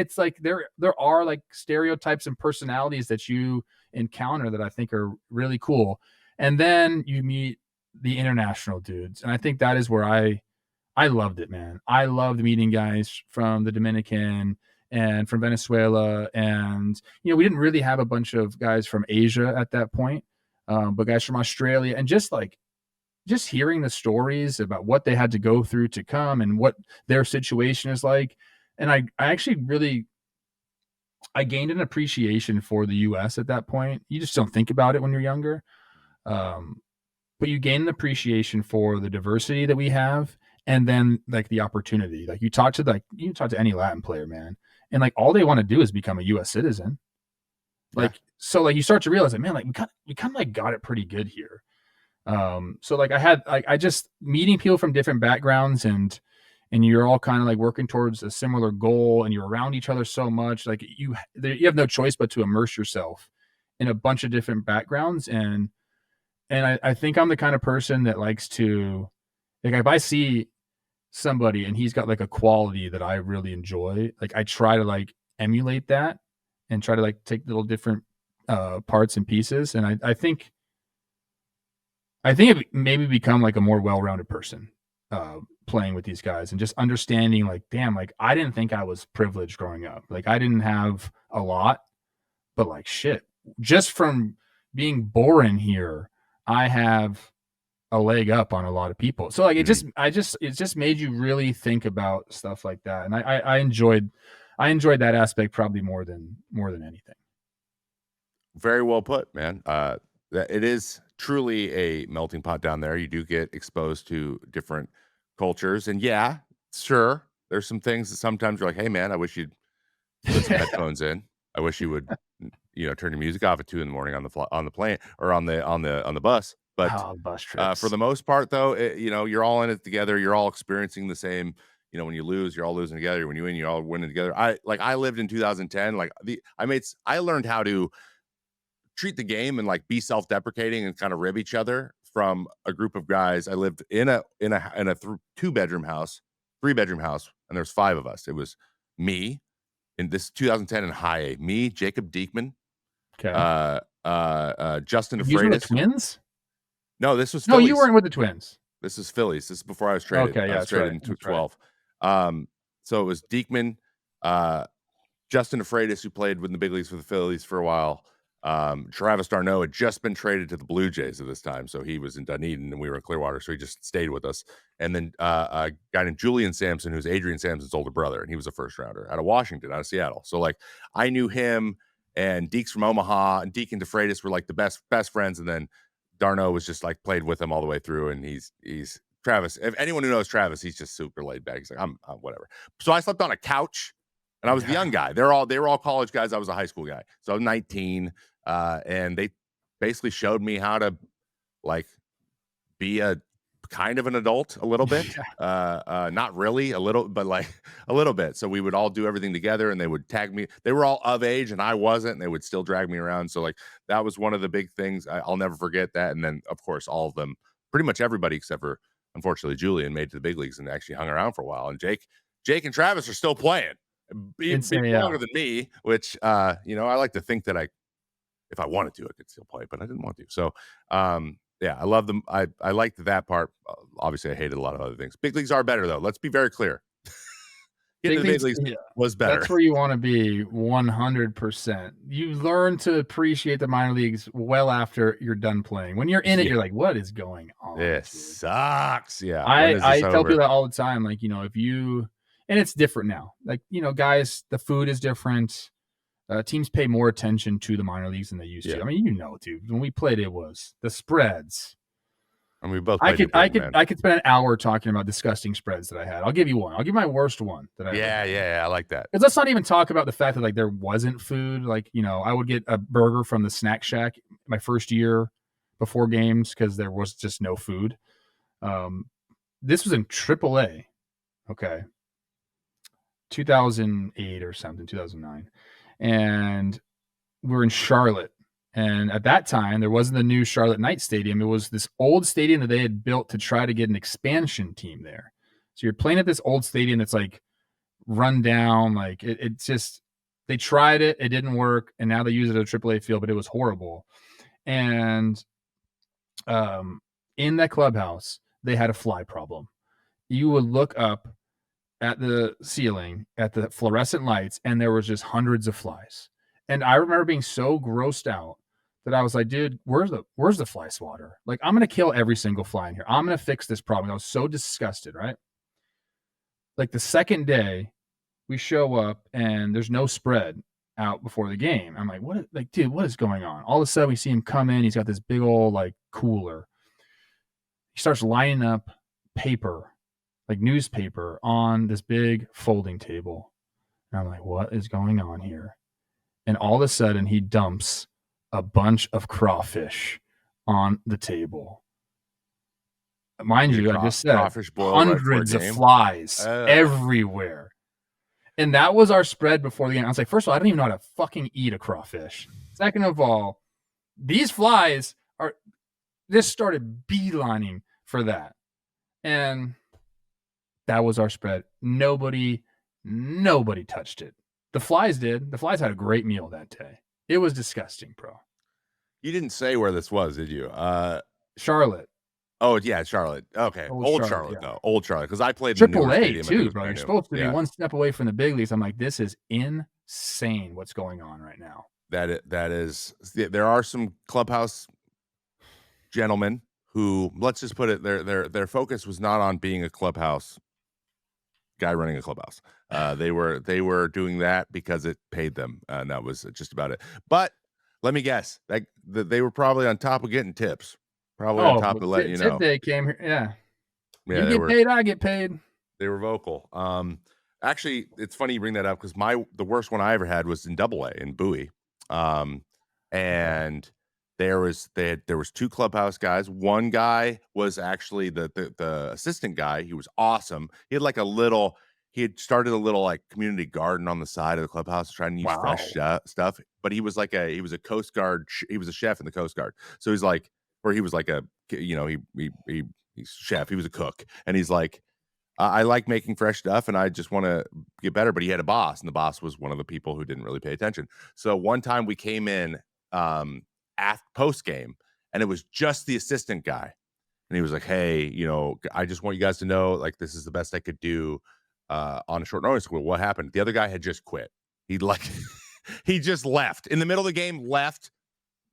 are like stereotypes and personalities that you encounter that I think are really cool. And then you meet the international dudes, and I think that is where I loved it, man. I loved meeting guys from the Dominican and from Venezuela. And, we didn't really have a bunch of guys from Asia at that point, but guys from Australia, and just hearing the stories about what they had to go through to come and what their situation is like. And I actually really, I gained an appreciation for the US at that point. You just don't think about it when you're younger. Um, but you gain an appreciation for the diversity that we have, and then like the opportunity. Like you talk to any Latin player, man, and like all they want to do is become a US citizen. Yeah. So like you start to realize that, man, like we kind of like got it pretty good here. So like I just meeting people from different backgrounds, and you're all kind of like working towards a similar goal, and you're around each other so much, like you have no choice but to immerse yourself in a bunch of different backgrounds. And I think I'm the kind of person that likes to, like, if I see somebody and he's got like a quality that I really enjoy, like I try to like emulate that and try to like take little different parts and pieces. And I think it maybe become like a more well-rounded person playing with these guys, and just understanding like, damn, like I didn't think I was privileged growing up. Like I didn't have a lot, but like shit, just from being born here, I have a leg up on a lot of people. So like it just made you really think about stuff like that. And I enjoyed that aspect probably more than anything. Very well put, man. It is truly a melting pot down there. You do get exposed to different cultures, and yeah, sure, there's some things that sometimes you're like, "Hey, man, I wish you'd put some headphones in. I wish you would, turn your music off at 2 in the morning on the plane or on the bus." But Oh, bus for trips. the most part, though, you're all in it together. You're all experiencing the same. When you lose, you're all losing together. When you win, you're all winning together. I lived in 2010. I learned how to treat the game and like be self-deprecating and kind of rib each other from a group of guys. I lived in a 2-bedroom house, 3-bedroom house, and there's 5 of us. It was me in this 2010 in high A, me, Jacob Diekman, Okay. Justin These were the DeFreitas. Twins? No, this was No, you Phillies. weren't with the Twins. This is Phillies. This is before I was traded. Okay, I yeah, was that's traded right. in That's right. 2012. So it was Diekman, uh, Justin DeFreitas, who played with the big leagues for the Phillies for a while. Travis d'Arnaud had just been traded to the Blue Jays at this time, so he was in Dunedin and we were in Clearwater, so he just stayed with us. And then a guy named Julian Sampson, who's Adrian Sampson's older brother, and he was a first rounder out of Washington, out of Seattle. So like I knew him, and Deeks from Omaha, and Deke and DeFreitas were like the best friends. And then d'Arnaud was just like played with him all the way through, and he's Travis. If anyone who knows Travis, he's just super laid back. He's like, I'm whatever. So I slept on a couch and I was the young guy. They were all college guys. I was a high school guy, so I was 19, and they basically showed me how to like be a kind of an adult a little bit. Not really a little, but like a little bit. So we would all do everything together and they would tag me. They were all of age and I wasn't, and they would still drag me around. So like that was one of the big things. I'll never forget that. And then of course, all of them, pretty much everybody except for unfortunately Julian, made it to the big leagues and actually hung around for a while. And Jake and Travis are still playing. Even longer than me, which I like to think that if I wanted to, I could still play, but I didn't want to. So yeah, I love them. I liked that part. Obviously, I hated a lot of other things. Big leagues are better, though. Let's be very clear. Getting to the big leagues was better. That's where you want to be 100%. You learn to appreciate the minor leagues well after you're done playing. When you're in it, you're like, what is going on? This sucks. Yeah. I tell people that all the time. Like, if you, and it's different now. Like, guys, the food is different. Teams pay more attention to the minor leagues than they used to. I mean, dude, when we played, it was the spreads. And we both. I could spend an hour talking about disgusting spreads that I had. I'll give you one. I'll give you my worst one that I. Yeah, I like that. Because let's not even talk about the fact that like there wasn't food. Like I would get a burger from the Snack Shack my first year before games because there was just no food. This was in AAA. Okay. 2008 or something, 2009. And we're in Charlotte. And at that time, there wasn't the new Charlotte Knights Stadium. It was this old stadium that they had built to try to get an expansion team there. So you're playing at this old stadium that's like run down. Like it's just, they tried it. It didn't work. And now they use it at a AAA field, but it was horrible. And in that clubhouse, they had a fly problem. You would look up at the ceiling at the fluorescent lights, and there was just hundreds of flies. And I remember being so grossed out that I was like, dude, where's the fly swatter? Like, I'm going to kill every single fly in here. I'm going to fix this problem. I was so disgusted, right? Like the second day we show up and there's no spread out before the game. I'm like, dude, what is going on? All of a sudden we see him come in. He's got this big old like cooler. He starts lining up paper, like newspaper, on this big folding table. And I'm like, what is going on here? And all of a sudden he dumps a bunch of crawfish on the table. Mind you, I just said hundreds of flies everywhere. And that was our spread before the game. I was like, first of all, I don't even know how to fucking eat a crawfish. Second of all, these flies just started beelining for that. And that was our spread. Nobody touched it. The flies did. The flies had a great meal that day. It was disgusting, bro. You didn't say where this was, did you? Charlotte. Oh yeah, Charlotte. Okay, old Charlotte though. Old Charlotte, because I played AAA too, bro. You're supposed to be one step away from the big leagues. I'm like, this is insane. What's going on right now? That is. There are some clubhouse gentlemen who, let's just put it, their focus was not on being a clubhouse guy running a clubhouse. They were doing that because it paid them, and that was just about it. But let me guess, they were probably on top of getting tips. Probably on top of letting you know. They came here, you get paid, I get paid. They were vocal. Actually, it's funny you bring that up because the worst one I ever had was in Double A in Bowie, and there was two clubhouse guys. One guy was actually the assistant guy. He was awesome. He had started a little like community garden on the side of the clubhouse, trying to use fresh stuff. But he was a Coast Guard. He was a chef in the Coast Guard. So he's like. Where he was like he's chef. He was a cook, and he's like, I like making fresh stuff, and I just want to get better. But he had a boss, and the boss was one of the people who didn't really pay attention. So one time we came in post game, and it was just the assistant guy, and he was like, "Hey, I just want you guys to know, like, this is the best I could do on a short notice." Well, what happened? The other guy had just quit. He just left in the middle of the game. Left.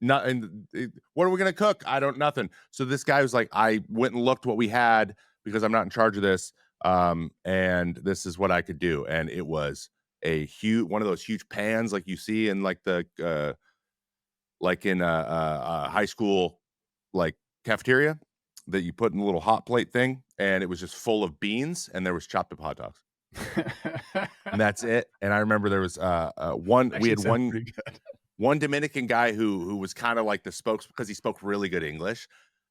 What are we gonna cook? Nothing. So this guy was like, I went and looked what we had because I'm not in charge of this, and this is what I could do. And it was one of those huge pans like you see in like the like in a high school like cafeteria that you put in a little hot plate thing, and it was just full of beans, and there was chopped up hot dogs. and that's it. And I remember there was one we Actually had sounds pretty good. one Dominican guy who was kind of like the spokes because he spoke really good English.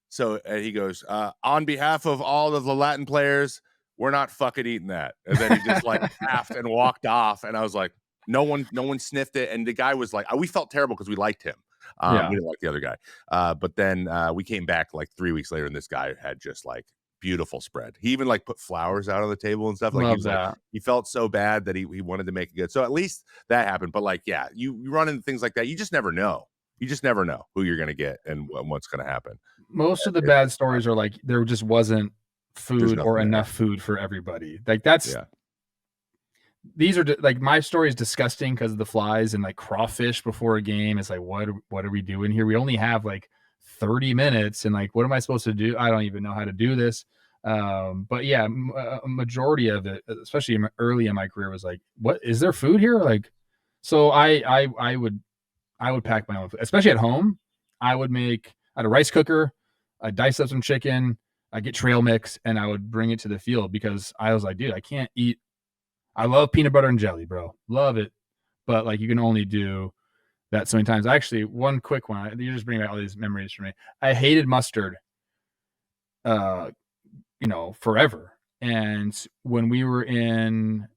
So he goes, on behalf of all of the Latin players, we're not fucking eating that. And then he just like laughed and walked off. And I was like, no one sniffed it. And the guy was like, we felt terrible because we liked him. Yeah. We didn't like the other guy. But then we came back like 3 weeks later, and this guy had just like beautiful spread. He even like put flowers out on the table and stuff. Like he Love was like, that. he felt so bad that he wanted to make it good. So at least that happened. But like, yeah, you run into things like that. You just never know. You just never know who you're gonna get and what's gonna happen. Most of the It's bad stories are like there just wasn't there's food or nothing there. enough food for everybody. Like that's Yeah. these are like my story is disgusting because of the flies and like crawfish before a game. It's like what are we doing here? We only have like 30 minutes and like what am I supposed to do? I don't even know how to do this. But yeah, a majority of it, especially early in my career, was like, what is there food here? Like, so I would pack my own food, especially at home. I had a rice cooker, I dice up some chicken, I get trail mix, and I would bring it to the field because I was like, dude, I can't eat. I love peanut butter and jelly, bro, love it, but like you can only do that so many times. Actually, one quick one. You just bring back all these memories for me. I hated mustard, uh, forever. And when we were in,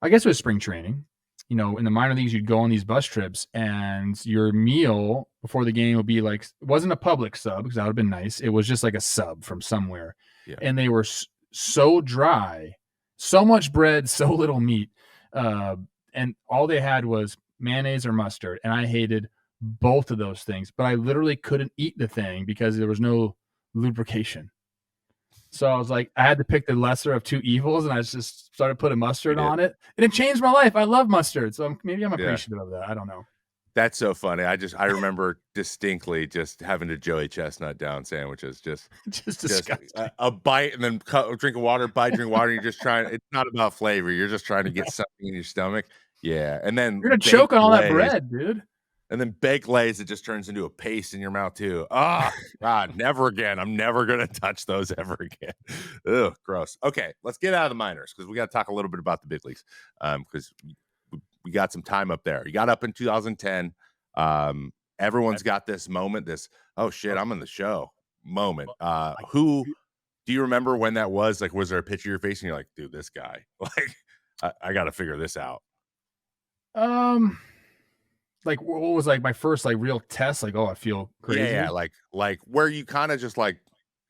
I guess it was spring training. In the minor leagues, you'd go on these bus trips, and your meal before the game would be like, it wasn't a public sub because that would have been nice. It was just like a sub from somewhere. Yeah. And they were so dry, so much bread, so little meat. And all they had was mayonnaise or mustard. And I hated both of those things, but I literally couldn't eat the thing because there was no lubrication. So I was like, I had to pick the lesser of two evils, and I just started putting mustard on it, and it changed my life. I love mustard, so maybe I'm Yeah. appreciative of that. I don't know. That's so funny. I remember distinctly just having to Joey Chestnut down sandwiches, just disgusting. a bite and then drink of water, drink water. You're just trying. It's not about flavor. You're just trying to get something in your stomach. Yeah, and then You're gonna baked choke on all that lays, bread, dude. and then baked lays. It just turns into a paste in your mouth too. Ah, God, never again. I'm never gonna touch those ever again. Ugh, gross. Okay, let's get out of the minors because we got to talk a little bit about the big leagues. Because we got some time up there. You got up in 2010. Everyone's got this moment, this oh shit, I'm in the show moment. Who do you remember when that was? Like, was there a picture you're facing? You're like, dude, this guy. Like, I got to figure this out. Like what was like my first like real test? Like, oh, I feel crazy. Yeah, like where you kind of just like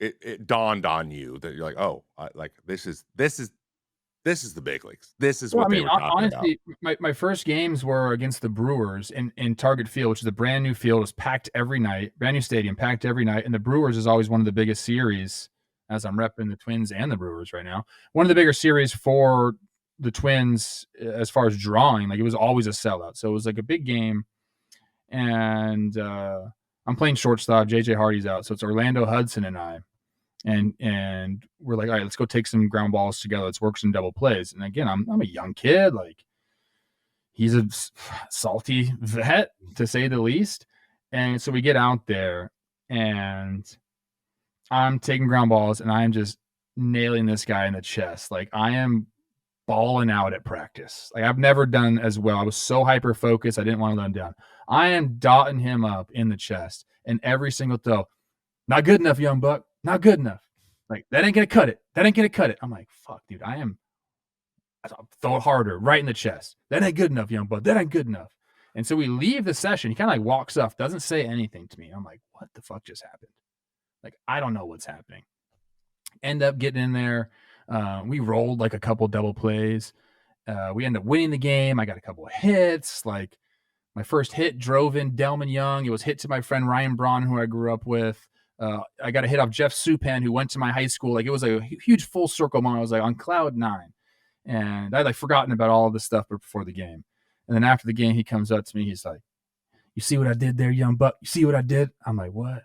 it dawned on you that you're like, oh, like this is the big leagues. This is what they were talking honestly, about. my first games were against the Brewers in Target Field, which is a brand new field. It was packed every night, brand new stadium, packed every night. And the Brewers is always one of the biggest series, as I'm repping the Twins and the Brewers right now. One of the bigger series for the Twins as far as drawing. Like it was always a sellout. So it was like a big game. And I'm playing shortstop. JJ Hardy's out. So it's Orlando Hudson and I. And we're like, all right, let's go take some ground balls together. Let's work some double plays. And again, I'm a young kid. Like he's a salty vet to say the least. And so we get out there and I'm taking ground balls and I'm just nailing this guy in the chest. Like I am balling out at practice. Like I've never done as well. I was so hyper focused. I didn't want to let him down. I am dotting him up in the chest and every single throw. Not good enough, young buck. Not good enough. Like, that ain't going to cut it. That ain't going to cut it. I'm like, fuck, dude. I'll throw it harder right in the chest. That ain't good enough, young buck. That ain't good enough. And so we leave the session. He kind of like walks off, doesn't say anything to me. I'm like, what the fuck just happened? Like, I don't know what's happening. End up getting in there. We rolled like a couple double plays. We end up winning the game. I got a couple of hits. Like, my first hit drove in Delman Young. It was hit to my friend Ryan Braun, who I grew up with. I got a hit off Jeff Supan, who went to my high school. Like it was a huge full circle moment. I was like on cloud 9, and I'd like forgotten about all of this stuff before the game. And then after the game, he comes up to me. He's like, "You see what I did there, young buck? You see what I did?" I'm like, "What?"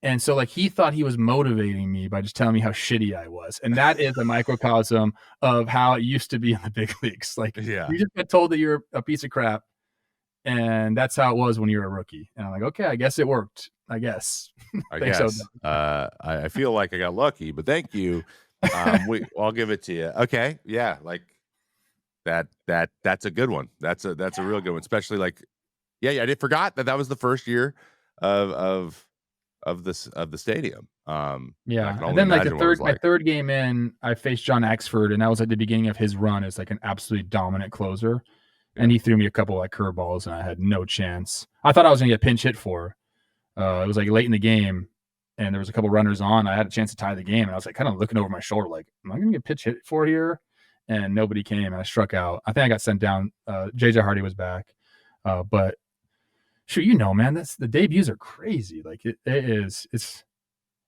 And so like he thought he was motivating me by just telling me how shitty I was, and that is a microcosm of how it used to be in the big leagues. Like you just get told that you're a piece of crap. And that's how it was when you were a rookie. And I'm like, okay, I guess it worked. I guess. I guess. I feel like I got lucky, but thank you. I'll give it to you. Okay, yeah, like that's a good one. That's a real good one, especially like yeah, I did forgot that that was the first year of of the stadium. And I Yeah, can and only then like imagine what it was my like. third game in, I faced John Axford, and that was at the beginning of his run as like an absolutely dominant closer. And Yeah. he threw me a couple like curveballs, and I had no chance. I thought I was gonna get pinch hit for. It was like late in the game, and there was a couple runners on. I had a chance to tie the game, and I was like kind of looking over my shoulder, like, "Am I gonna get pitch hit for here?" And nobody came, and I struck out. I think I got sent down. JJ Hardy was back, but sure, man, that's the debuts are crazy. Like it is.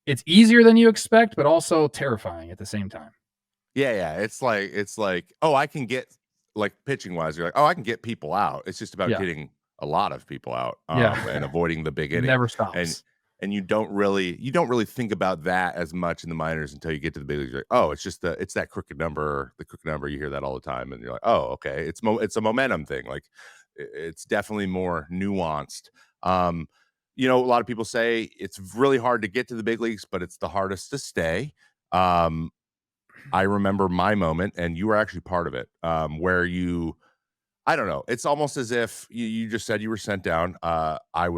It's easier than you expect, but also terrifying at the same time. Yeah, yeah. It's like, oh, I can get like pitching wise, you're like, oh, I can get people out. It's just about Yeah, getting a lot of people out, yeah. and avoiding the big It inning. never And stops. you don't really think about that as much in the minors until you get to the big leagues. You're like, oh, it's just it's that crooked number, the crooked number. You hear that all the time, and you're like, oh, okay, it's a momentum thing. Like it's definitely more nuanced. Um, a lot of people say it's really hard to get to the big leagues, but it's the hardest to stay. Um, I remember my moment, and you were actually part of it, where I don't know. It's almost as if you just said you were sent down. I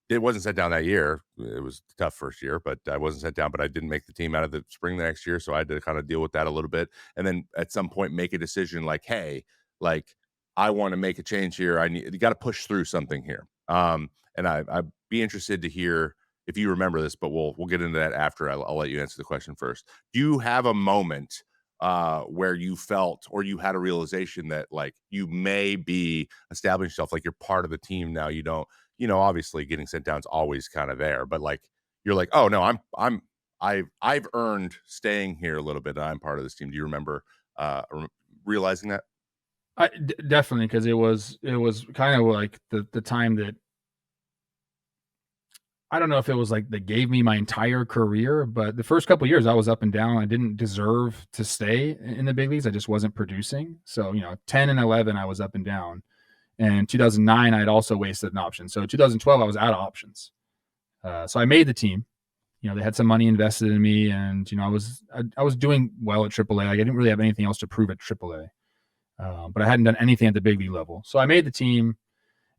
it wasn't sent down that year. It was a tough first year, but I wasn't sent down. But I didn't make the team out of the spring the next year, so I had to kind of deal with that a little bit, and then at some point make a decision like, hey, like I want to make a change here. You got to push through something here. And I'd be interested to hear if you remember this, but we'll get into that after. I'll let you answer the question first. Do you have a moment where you felt or you had a realization that like you may be establishing yourself like you're part of the team now? You don't, obviously getting sent down is always kind of there, but like you're like, oh no, I've earned staying here a little bit, and I'm part of this team. Do you remember realizing that? Definitely, because it was kind of like the time that I don't know if it was like that gave me my entire career, but the first couple of years I was up and down. I didn't deserve to stay in the big leagues. I just wasn't producing. So 10 and 11 I was up and down. And 2009 I'd also wasted an option. So 2012 I was out of options. So I made the team. They had some money invested in me, and I was doing well at AAA. Like, I didn't really have anything else to prove at AAA, but I hadn't done anything at the big league level. So I made the team,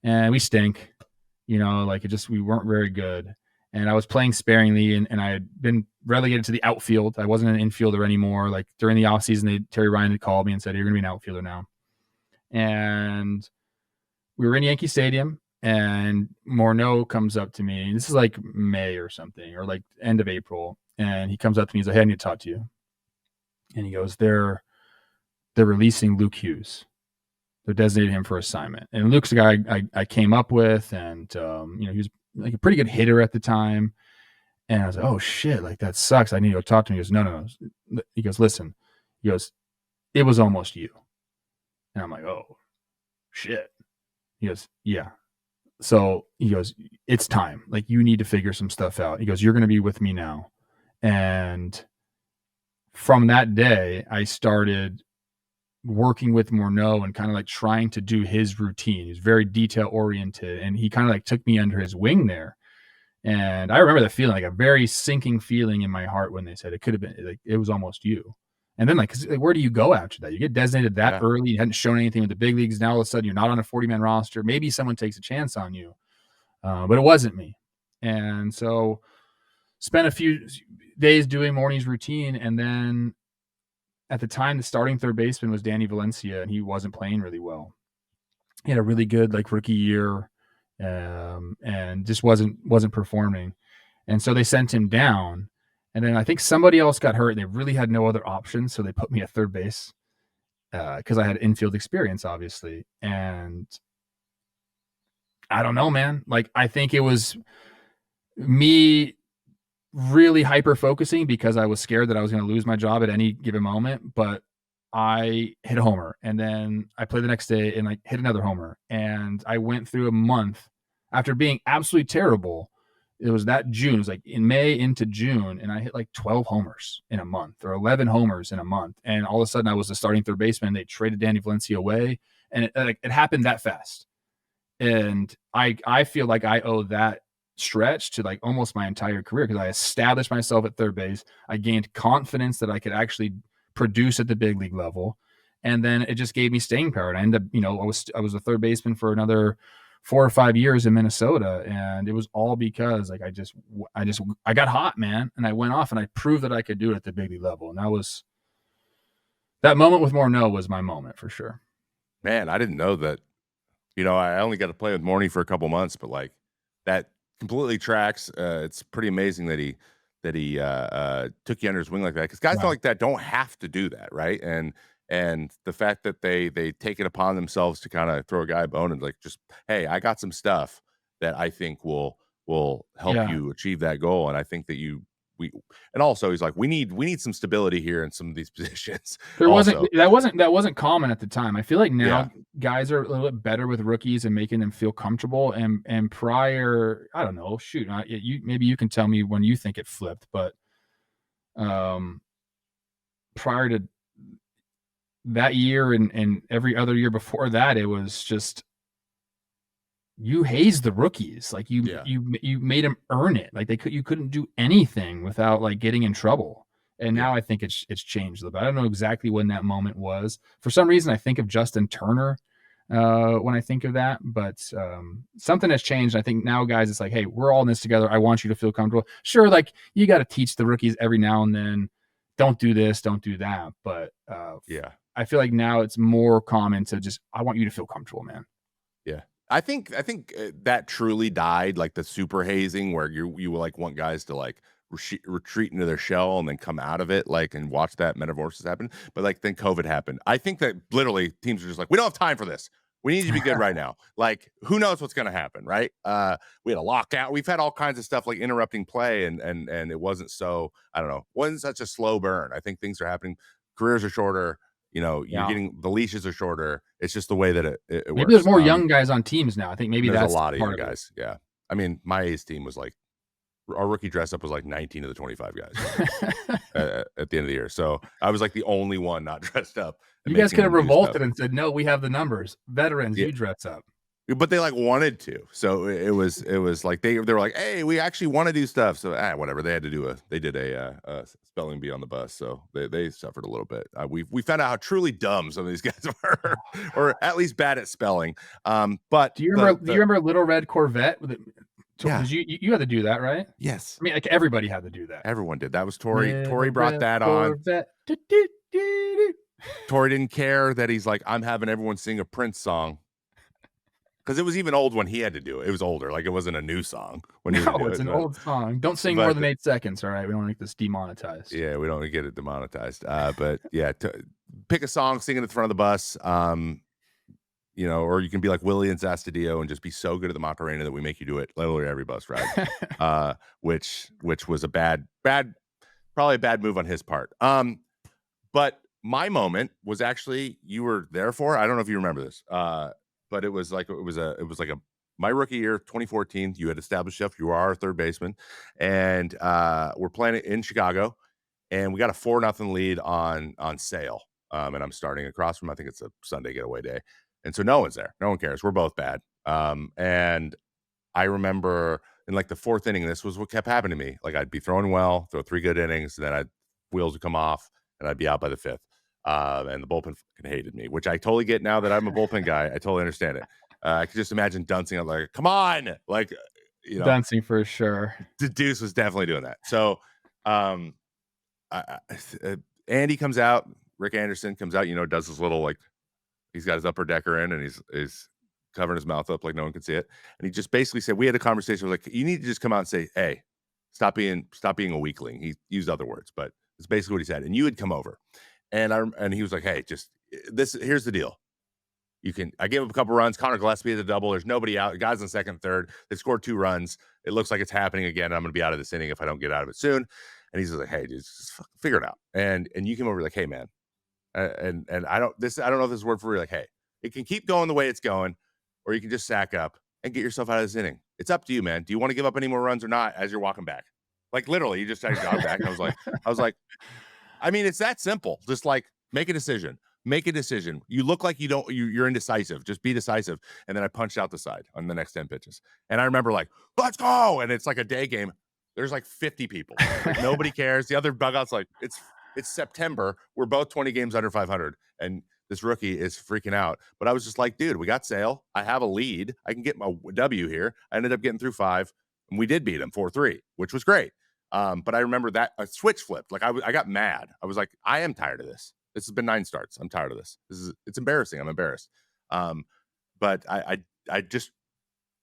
and we stink. Like we weren't very good. And I was playing sparingly, and I had been relegated to the outfield. I wasn't an infielder anymore. Like during the offseason, Terry Ryan had called me and said, "You're going to be an outfielder now." And we were in Yankee Stadium, and Morneau comes up to me. This is like May or something, or like end of April. And he comes up to me. He's like, "Hey, I need to talk to you." And he goes, "They're releasing Luke Hughes. They're designating him for assignment." And Luke's a guy I came up with, and he was like a pretty good hitter at the time. And I was like, "Oh shit, like that sucks. I need to go talk to him." He goes, "No. He goes, "Listen." He goes, "It was almost you." And I'm like, "Oh shit." He goes, "Yeah." So he goes, "It's time. Like you need to figure some stuff out." He goes, "You're going to be with me now." And from that day, I started working with Morneau and kind of like trying to do his routine. He's very detail oriented, and he kind of like took me under his wing there. And I remember that feeling, like a very sinking feeling in my heart when they said it could have been like it was almost you. And then like, where do you go after that? You get designated that Yeah. early. You hadn't shown anything with the big leagues. Now all of a sudden you're not on a 40-man roster. Maybe someone takes a chance on you, but it wasn't me. And so spent a few days doing morning's routine, and then at the time, the starting third baseman was Danny Valencia, and he wasn't playing really well. He had a really good like rookie year, and just wasn't performing. And so they sent him down. And then I think somebody else got hurt, and they really had no other options, so they put me at third base because I had infield experience, obviously. And I don't know, man. Like I think it was me really hyper focusing because I was scared that I was going to lose my job at any given moment. But I hit a homer, and then I played the next day and like hit another homer. And I went through a month after being absolutely terrible. It was that June. It was like in May into June, and I hit like 12 homers in a month or 11 homers in a month. And all of a sudden, I was the starting third baseman. They traded Danny Valencia away, and it happened that fast. And I feel like I owe that stretch to like almost my entire career because I established myself at third base. I gained confidence that I could actually produce at the big league level. And then it just gave me staying power. And I ended up, I was a third baseman for another 4 or 5 years in Minnesota. And it was all because like I got hot, man. And I went off and I proved that I could do it at the big league level. And that moment with Morneau was my moment for sure. Man, I didn't know that. I only got to play with Morney for a couple months, but like that completely tracks. It's pretty amazing that he took you under his wing like that, because guys Right. like that don't have to do that, right? And the fact that they take it upon themselves to kind of throw a guy a bone and like, just, hey, I got some stuff that I think will help Yeah. you achieve that goal, and I think that and also he's like, we need some stability here in some of these positions. Also, That wasn't common at the time. I feel like yeah, now guys are a little bit better with rookies and making them feel comfortable. And prior, I don't know, shoot, maybe you can tell me when you think it flipped, but um, prior to that year and every other year before that, it was just you hazed the rookies. Like yeah, you made them earn it. Like you couldn't do anything without like getting in trouble. And yeah. now I think it's changed a little bit. I don't know exactly when that moment was. For some reason, I think of Justin Turner when I think of that, but something has changed. I think now, guys, it's like, hey, we're all in this together. I want you to feel comfortable. Sure, like you got to teach the rookies every now and then. Don't do this, don't do that. But Yeah. I feel like now it's more common to just, I want you to feel comfortable, man. Yeah. I think that truly died, like the super hazing where you will like want guys to like retreat into their shell and then come out of it, like, and watch that metamorphosis happen. But like then COVID happened. I think that literally teams are just like, we don't have time for this. We need you to be good right now. Like, who knows what's going to happen, right? We had a lockout. We've had all kinds of stuff like interrupting play, and it wasn't so, I don't know, wasn't such a slow burn. I think things are happening. Careers are shorter. You're Yeah. getting, the leaches are shorter. It's just the way that it Maybe there's works. more young guys on teams now. I think maybe There's a that's lot of young part of it. guys. Yeah. I mean, my A's team was like, our rookie dress up was like 19 of the 25 guys at the end of the year. So I was like the only one not dressed up and You guys making could have them do stuff. revolted and said, "No, we have the numbers. Veterans, Yeah. you dress up." But they like wanted to. So it was like they were like, hey, we actually want to do stuff. So whatever. They did a spelling bee on the bus. So they suffered a little bit. We found out how truly dumb some of these guys were, or at least bad at spelling. But Do you remember Little Red Corvette? yeah, Because you had to do that, right? yes, I mean, like everybody had to do that. everyone did. That was Tori. Tori Little brought Red that on. Corvette. Do, do, do, do. Tori didn't care that he's like, I'm having everyone sing a Prince song. Because it was even old when he had to do it. It was older. Like, it wasn't a new song when he would No, do it's it. an old song. Don't sing more But than 8 seconds, all right? We don't make this demonetized. yeah, we don't get it demonetized. But yeah, pick a song, sing it at the front of the bus. Or you can be like Willie and Zastadio and just be so good at the Macarena that we make you do it literally every bus ride. Which was probably a bad move on his part. But my moment was actually, you were there for. I don't know if you remember this. But it was like my rookie year, 2014. You had established yourself. You were our third baseman, and we're playing it in Chicago, and we got a 4-0 lead on Sale. And I'm starting across from. I think it's a Sunday getaway day, and so no one's there. No one cares. We're both bad. And I remember in like the fourth inning, this was what kept happening to me. Like, I'd be throwing well, throw 3 good innings, and then wheels would come off, and I'd be out by the 5th. And the bullpen fucking hated me, which I totally get now that I'm a bullpen guy. I totally understand it. I could just imagine Dunsing. I'm like, come on, like, Dancing for sure. the Deuce was definitely doing that. So, Andy comes out, Rick Anderson comes out, does his little, like, he's got his upper decker in, and he's covering his mouth up like no one can see it. And he just basically said, we had a conversation, like, you need to just come out and say, hey, stop being a weakling. He used other words, but it's basically what he said. And you would come over. And he was like, hey, just here's the deal. I gave up a couple runs. Connor Gillespie had a double. There's nobody out. The guys in second, third. They scored 2 runs. It looks like it's happening again. I'm going to be out of this inning if I don't get out of it soon. And he's like, hey, just figure it out. And you came over like, hey, man. And I don't know if this is word for real. Like, hey, it can keep going the way it's going, or you can just sack up and get yourself out of this inning. It's up to you, man. Do you want to give up any more runs or not as you're walking back? Like, literally, you just had to jog back. And I was like, I mean, it's that simple. Just like, make a decision. Make a decision. You look like you're indecisive. Just be decisive. And then I punched out the side on the next 10 pitches. And I remember like, let's go. And it's like a day game. There's like 50 people. Like nobody cares. The other dugout's like, it's September. We're both 20 games under 500. And this rookie is freaking out. But I was just like, dude, we got Sale. I have a lead. I can get my W here. I ended up getting through 5. And we did beat him 4-3, which was great. But I remember that a switch flipped. Like I got mad. I was like, I am tired of this. This has been 9 starts. I'm tired of this. It's embarrassing. I'm embarrassed. But I just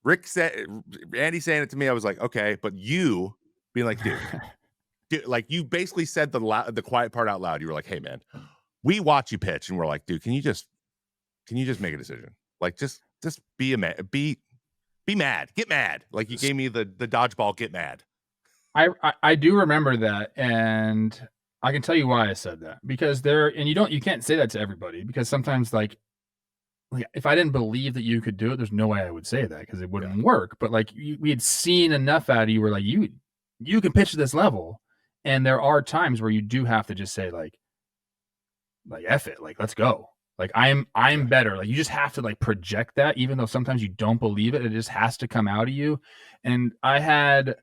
Andy saying it to me. I was like, okay, but you being like, dude, like you basically said the quiet part out loud. You were like, hey man, we watch you pitch, and we're like, dude, can you just make a decision? Like just be a man, be mad, get mad. Like you gave me the dodgeball, get mad. I do remember that, and I can tell you why I said that, because you can't say that to everybody, because sometimes like if I didn't believe that you could do it, there's no way I would say that, because it wouldn't work. But like we had seen enough out of you where like you can pitch to this level, and there are times where you do have to just say like F it, like let's go. Like I'm better. Like you just have to like project that, even though sometimes you don't believe it. It just has to come out of you. And I had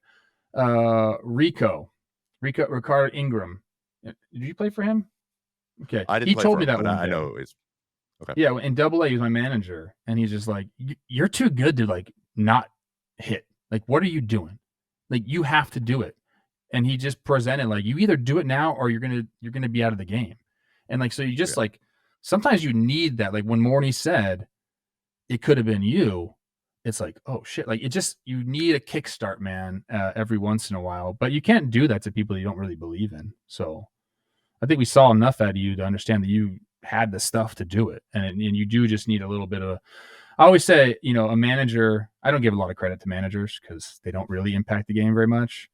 Ricardo Ingram. Did you play for him? Okay. I didn't. He play told for me him, that but one I day. know it's okay. Yeah, in Double A, he was my manager, and he's just like, "You're too good to like not hit. Like, what are you doing? Like, you have to do it." And he just presented like, "You either do it now, or you're gonna be out of the game." And like, so you just like sometimes you need that. Like when Morney said it could have been you, it's like, oh shit, like you need a kickstart, man, every once in a while. But you can't do that to people you don't really believe in. So I think we saw enough out of you to understand that you had the stuff to do it, and you do just need a little bit of. I always say, a manager. I don't give a lot of credit to managers because they don't really impact the game very much.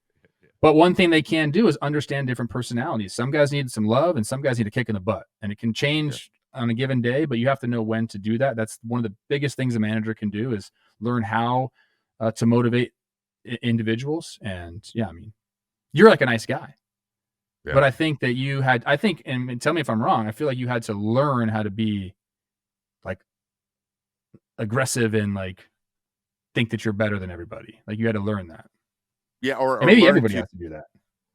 But one thing they can do is understand different personalities. Some guys need some love, and some guys need a kick in the butt, and it can change on a given day. But you have to know when to do that. That's one of the biggest things a manager can do is learn how to motivate individuals. And yeah, I mean, you're like a nice guy. Yeah. But I think that and tell me if I'm wrong, I feel like you had to learn how to be like aggressive and like think that you're better than everybody. Like you had to learn that. Yeah, or maybe everybody has to do that.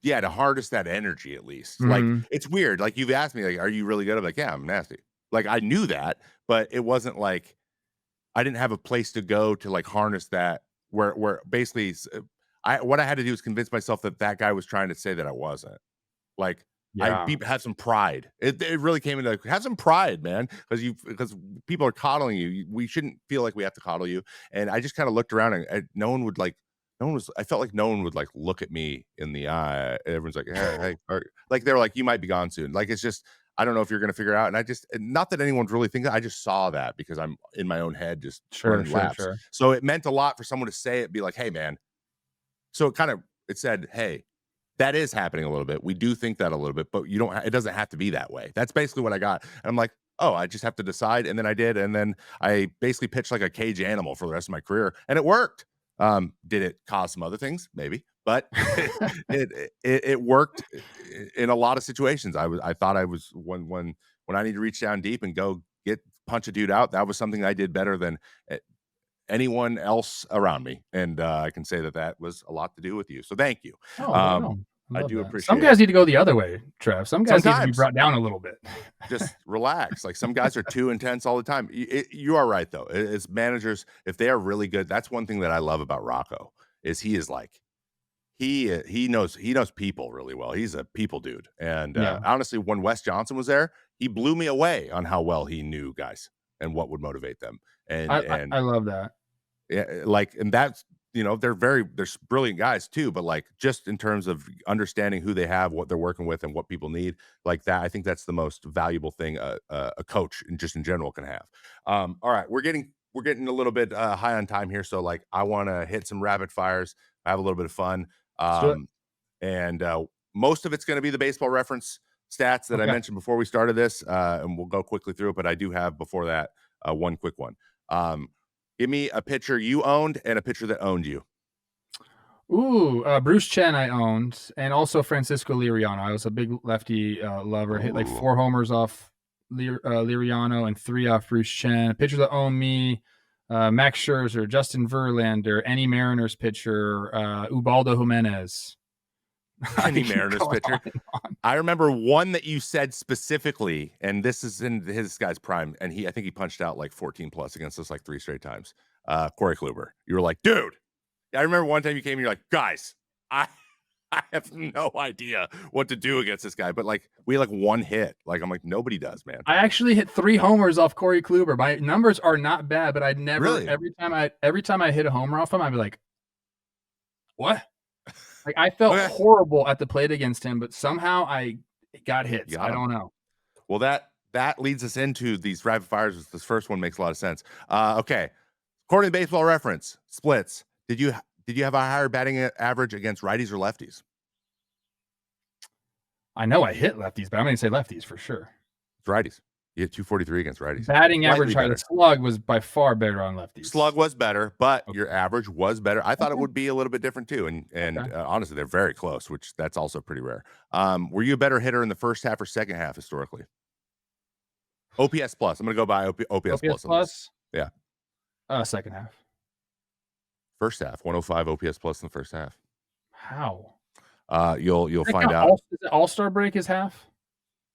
Yeah, to harness that energy at least. Mm-hmm. Like it's weird. Like you've asked me, like, are you really good? I'm like, yeah, I'm nasty. Like I knew that, but it wasn't like I didn't have a place to go to like harness that. Where basically, what I had to do is convince myself that guy was trying to say that I wasn't. Like have some pride. It really came into have some pride, man, because people are coddling you. We shouldn't feel like we have to coddle you. And I just kind of looked around and I felt like no one would like look at me in the eye. Everyone's like, hey, like they're like, you might be gone soon. Like it's just I don't know if you're gonna figure it out. And not that anyone's really thinking. I just saw that because I'm in my own head just running laps. Sure. So it meant a lot for someone to say it, be like, hey, man. So it said, hey. That is happening a little bit. We do think that a little bit, but it doesn't have to be that way. That's basically what I got. And I'm like, oh, I just have to decide. And then I did. And then I basically pitched like a cage animal for the rest of my career. And it worked. Did it cause some other things? Maybe. But it worked in a lot of situations. I thought I was when I need to reach down deep and go punch a dude out. That was something I did better than anyone else around me. And I can say that was a lot to do with you. So thank you. I do appreciate Some guys need to go the other way, Trev. Some guys need to be brought down a little bit. Just relax. Like some guys are too intense all the time. You are right, though. As managers, if they are really good, that's one thing that I love about Rocco is he is like, he knows people really well. He's a people dude. And honestly, when Wes Johnson was there, he blew me away on how well he knew guys and what would motivate them. And I love that. Yeah, like, and that's, they're brilliant guys too, but like just in terms of understanding who they have, what they're working with and what people need like that. I think that's the most valuable thing a coach and just in general can have. All right. We're getting a little bit high on time here. So like, I want to hit some rapid fires. I have a little bit of fun. And most of it's going to be the baseball reference stats that I mentioned before we started this. And we'll go quickly through it, but I do have before that one quick one. Give me a pitcher you owned and a pitcher that owned you. Ooh, Bruce Chen I owned, and also Francisco Liriano. I was a big lefty lover. Hit like 4 homers off Liriano and 3 off Bruce Chen. Pitchers that own me: Max Scherzer, Justin Verlander, any Mariners pitcher, Ubaldo Jimenez. Any Mariners pitcher. I remember one that you said specifically, and this is in his guy's prime, and I think he punched out like 14 plus against us like 3 straight times. Corey Kluber. You were like, dude. I remember one time you came and you're like, guys, I have no idea what to do against this guy. But like we had like one hit. Like I'm like, nobody does, man. I actually hit 3 homers off Corey Kluber. My numbers are not bad, but I'd never Really? every time I hit a homer off him, I'd be like, what? Like I felt horrible at the plate against him, but somehow I got hits. I don't know. Well, that leads us into these rapid fires. This first one makes a lot of sense. Okay. According to Baseball Reference, splits. Did you have a higher batting average against righties or lefties? I know I hit lefties, but I'm going to say lefties for sure. It's righties. You hit 243 against righties. Batting average higher. The slug was by far better on lefties. Slug was better, but your average was better. I thought it would be a little bit different too. And honestly, they're very close, which that's also pretty rare. Were you a better hitter in the first half or second half historically? OPS plus. I'm going to go by OPS plus. Yeah. Second half. First half, 105 OPS plus in the first half. How? You'll find out. All-Star break is half?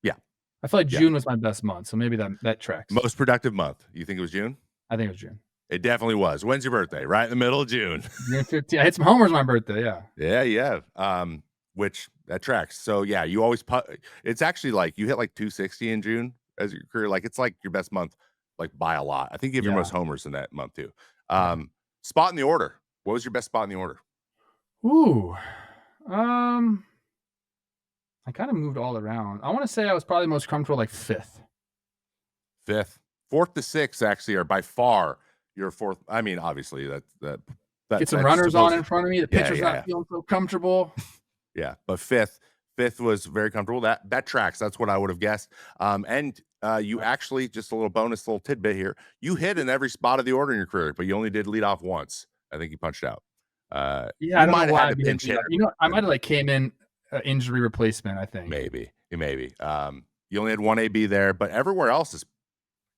Yeah. I feel like June was my best month, so maybe that tracks. Most productive month. You think it was June? I think it was June. It definitely was. When's your birthday? Right in the middle of June. June 15th. I hit some homers on my birthday, yeah. Yeah. Which that tracks. So yeah, you always it's actually like you hit like 260 in June as your career. Like it's like your best month, like by a lot. I think you have your most homers in that month too. Spot in the order. What was your best spot in the order? Ooh. I kind of moved all around. I want to say I was probably most comfortable like 5th. 5th. 4th to 6th actually are by far your 4th. I mean, obviously that get some runners on in front of me. The pitcher's not feeling so comfortable. Yeah, but 5th was very comfortable. That tracks. That's what I would have guessed. And you actually, just a little bonus, little tidbit here. You hit in every spot of the order in your career, but you only did lead off once. I think you punched out. I don't know why. I might have like came in injury replacement. I think maybe. You only had one AB there, but everywhere else is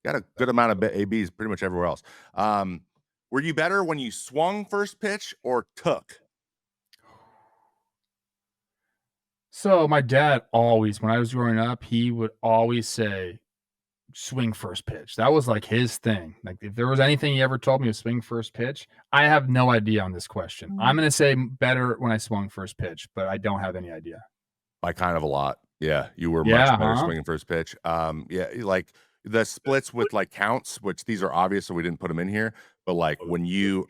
got a good amount of ABs. Pretty much everywhere else. Were you better when you swung first pitch or took? So my dad always, when I was growing up, he would always say, swing first pitch. That was like his thing. Like if there was anything he ever told me to swing first pitch, I have no idea on this question. I'm going to say better when I swung first pitch, but I don't have any idea. By kind of a lot. Yeah. You were much better swinging first pitch. Like the splits with like counts, which these are obvious, so we didn't put them in here. But like when you,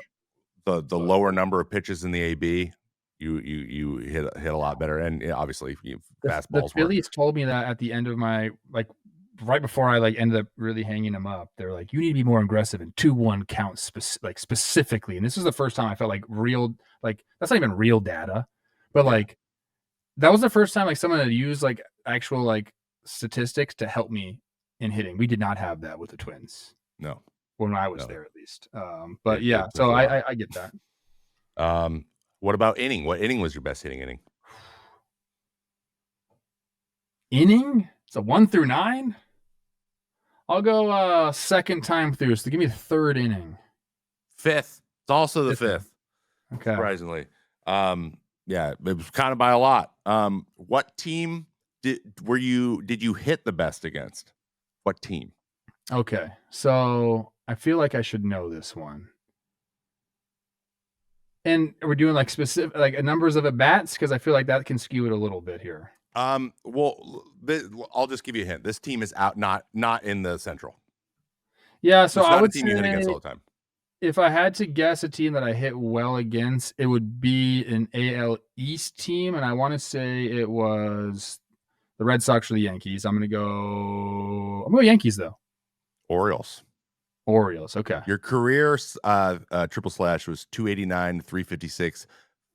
the lower number of pitches in the AB, you hit a lot better, and obviously fastballs. The Phillies told me that at the end of my right before I ended up really hanging them up. They're like, you need to be more aggressive in 2-1 counts, specifically. And this is the first time I felt like real, that's not even real data, but that was the first time someone had used actual statistics to help me in hitting. We did not have that with the Twins. No, when I was there at least. But yeah, so I get that. What about inning? What inning was your best hitting inning? Inning? So 1 through 9? I'll go second time through. So give me the 3rd inning. 5th. It's also the 5th. Okay. Surprisingly. Yeah, it was kind of by a lot. What team did you hit the best against? What team? Okay. So I feel like I should know this one. And we're doing specific numbers of at bats, because I feel like that can skew it a little bit here. Well, I'll just give you a hint. This team is out, not in the Central. Yeah, so I would say you hit against all the time. If I had to guess a team that I hit well against, it would be an AL East team, and I want to say it was the Red Sox or the Yankees. I'm going to go Yankees though. Orioles, okay. Your career triple slash was 289, 356,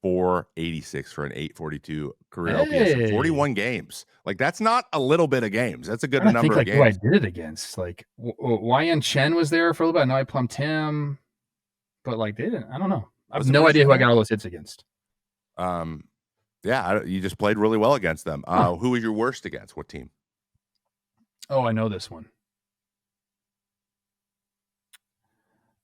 486 for an 842 career OPS in 41 games. That's not a little bit of games. That's a good number of games. Who I did it against. YN Chen was there for a little bit. I know I plumped him, but they didn't. I don't know. I have no idea who I got all those hits against. Yeah, you just played really well against them. Who was your worst against? What team? Oh, I know this one.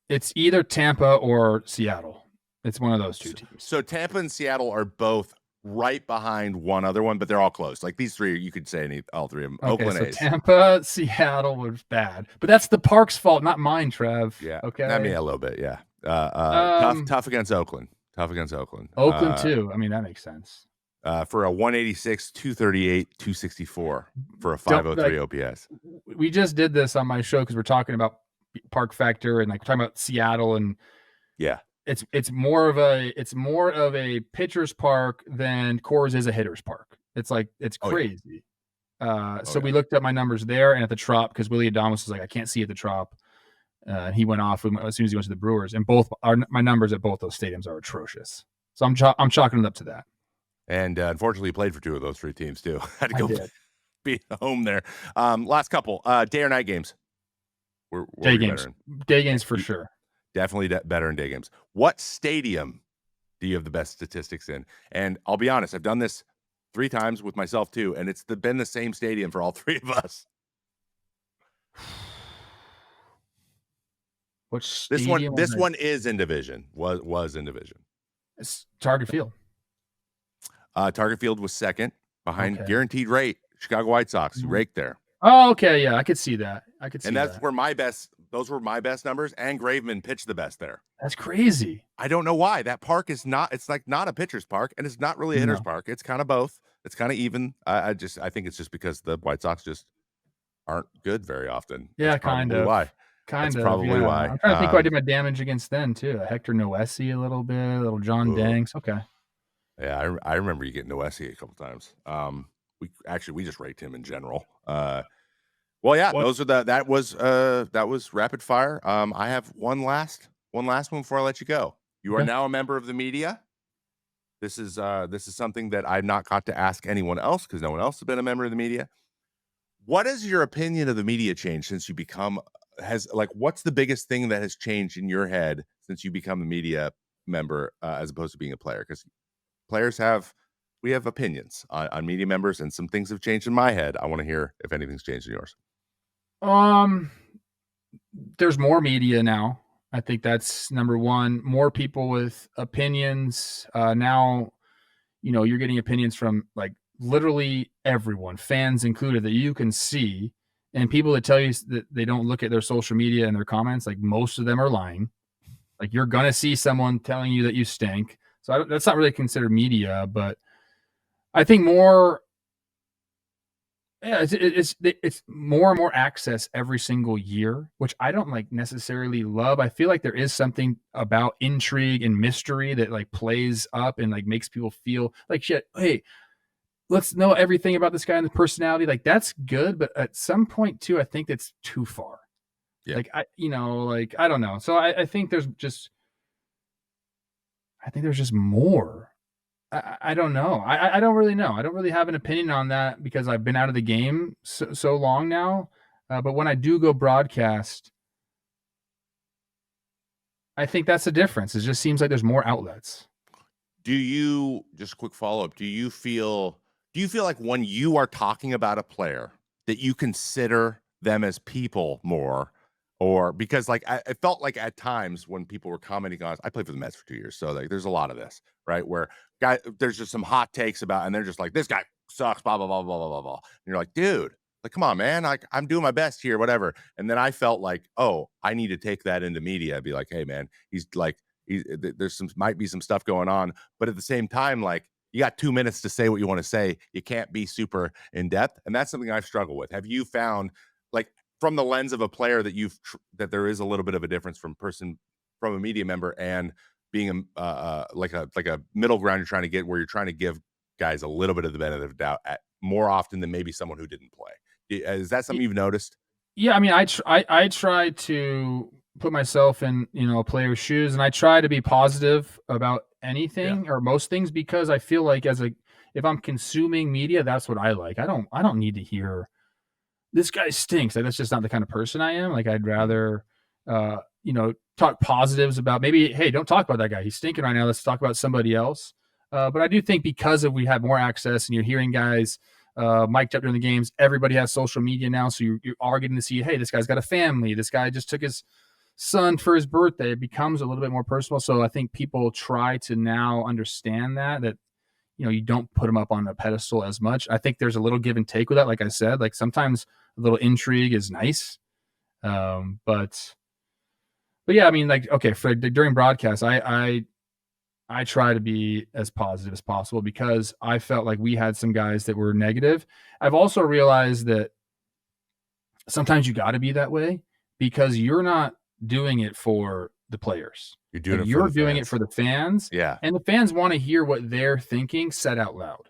It's either Tampa or Seattle. It's one of those two teams. So Tampa and Seattle are both right behind one other one, but they're all close. Like these three, you could say all three of them. Okay, Oakland so A's. Tampa, Seattle was bad, but that's the Park's fault, not mine, Trev. Yeah. Okay. I mean, a little bit. Yeah. Tough against Oakland. Tough against Oakland. Oakland too. I mean, that makes sense. For a 186, 238, 264 for a 503 OPS. We just did this on my show because we're talking about Park Factor and like we're talking about Seattle, and yeah, it's more of a pitcher's park than Coors is a hitter's park. It's like it's crazy. So we looked at my numbers there and at the Trop because Willie Adames was like, I can't see at the Trop. He went off as soon as he went to the Brewers, and my numbers at both those stadiums are atrocious. So I'm chalking it up to that. And unfortunately, played for two of those three teams too. Had to go be home there. Last couple day or night games. Day games. Day games for sure. Definitely better in day games. What stadium do you have the best statistics in? And I'll be honest, I've done this 3 times with myself too, and it's been the same stadium for all 3 of us. Which stadium? This one is in division. Was in division. It's Target Field. Target Field was second behind guaranteed rate Chicago White Sox. You raked there. Oh, okay, yeah, I could see that. And that's where those were my best numbers, and Graveman pitched the best there. That's crazy. I don't know why. That park is it's like not a pitcher's park, and it's not really a hitter's park. It's kind of both. It's kind of even. I think it's just because the White Sox just aren't good very often. Yeah, kind of. Why? Kind of. Probably why. I'm trying to think who I did my damage against then too. Hector Noesi a little bit, a little John Danks. Okay. Yeah, I remember you getting Noesi a couple times. We just raked him in general. Well, yeah, that was rapid fire. I have one last one before I let you go. You are now a member of the media. This is something that I've not got to ask anyone else because no one else has been a member of the media. What is your opinion of the media change since you what's the biggest thing that has changed in your head since you become a media member as opposed to being a player? Because players we have opinions on media members, and some things have changed in my head. I want to hear if anything's changed in yours. There's more media now. I think that's number one. More people with opinions. Now, you're getting opinions from like literally everyone, fans included, that you can see, and people that tell you that they don't look at their social media and their comments. Like most of them are lying. Like you're gonna see someone telling you that you stink. So that's not really considered media, but I think more. Yeah, it's more and more access every single year, which I don't like necessarily love. I feel like there is something about intrigue and mystery that like plays up and like makes people feel like shit. Hey, let's know everything about this guy and the personality. Like that's good, but at some point too, I think that's too far. Yeah. Like I don't know. So I think there's just more. I don't know. I don't really know. I don't really have an opinion on that because I've been out of the game so long now. But when I do go broadcast, I think that's the difference. It just seems like there's more outlets. Just a quick follow-up, do you feel like when you are talking about a player that you consider them as people more? Or because like I felt like at times when people were commenting on, I played for the Mets for 2 years, so like there's a lot of this, right? Where there's just some hot takes about, and they're just like, this guy sucks, blah blah blah blah blah blah blah. And you're like, dude, like come on, man, like I'm doing my best here, whatever. And then I felt like, oh, I need to take that into media, be like, hey man, there's might be some stuff going on, but at the same time, like you got 2 minutes to say what you want to say. You can't be super in depth, and that's something I've struggled with. Have you found like, from the lens of a player, that there is a little bit of a difference from a media member and being like a middle ground you're trying to get, where you're trying to give guys a little bit of the benefit of doubt more often than maybe someone who didn't play? Is that something you've noticed? Yeah, I mean, I try to put myself in a player's shoes, and I try to be positive about anything or most things, because I feel like if I'm consuming media, that's what I like. I don't need to hear this guy stinks. Like that's just not the kind of person I am. Like I'd rather, talk positives about maybe, hey, don't talk about that guy. He's stinking right now. Let's talk about somebody else. But I do think because we have more access and you're hearing guys mic'd up during the games. Everybody has social media now, so you are getting to see, hey, this guy's got a family. This guy just took his son for his birthday. It becomes a little bit more personal. So I think people try to now understand that you don't put them up on a pedestal as much. I think there's a little give and take with that. Like I said, like sometimes a little intrigue is nice. But yeah, I mean, like, okay, for during broadcasts, I try to be as positive as possible because I felt like we had some guys that were negative. I've also realized that sometimes you got to be that way because you're not doing it for the players. You're doing Like, it for you're the doing fans. it for the fans. Yeah. And the fans want to hear what they're thinking said out loud.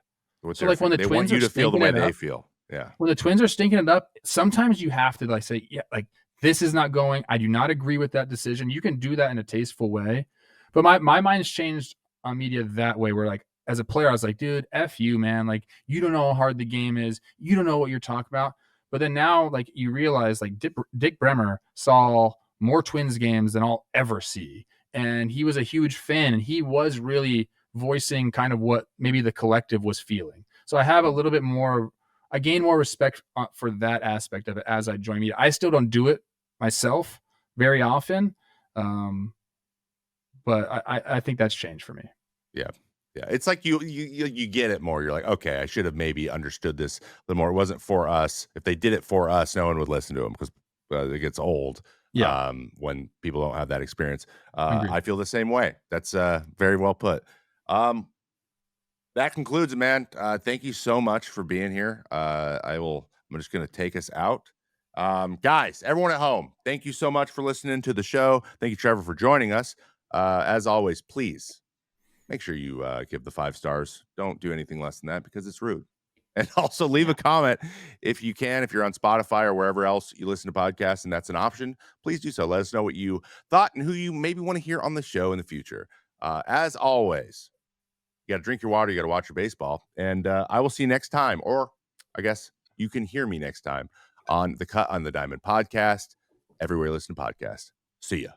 So like when the they Twins want you are to feel the stinking way it they up, feel. Yeah. when the Twins are stinking it up, sometimes you have to like say, yeah, like this is not going. I do not agree with that decision. You can do that in a tasteful way. But my mind's changed on media that way where like as a player, I was like, dude, F you, man. Like you don't know how hard the game is. You don't know what you're talking about. But then now like you realize like Dick Bremer saw more Twins games than I'll ever see. And he was a huge fan and he was really voicing kind of what maybe the collective was feeling. So I have a little bit more, I gain more respect for that aspect of it as I join media. I still don't do it myself very often. But I think that's changed for me. Yeah. Yeah. It's like you get it more. You're like, okay, I should have maybe understood this a little more. It wasn't for us. If they did it for us, no one would listen to them because it gets old. Yeah. When people don't have that experience. Agreed. I feel the same way. That's very well put. That concludes it, man. Thank you so much for being here. I'm just going to take us out. Guys, everyone at home, thank you so much for listening to the show. Thank you, Trevor, for joining us. As always, please make sure you give the 5 stars. Don't do anything less than that because it's rude. And also leave a comment if you can. If you're on Spotify or wherever else you listen to podcasts and that's an option, please do so. Let us know what you thought and who you maybe want to hear on the show in the future. As always, you got to drink your water. You got to watch your baseball. And I will see you next time. Or I guess you can hear me next time on the Cut on the Diamond podcast, everywhere you listen to podcasts. See ya.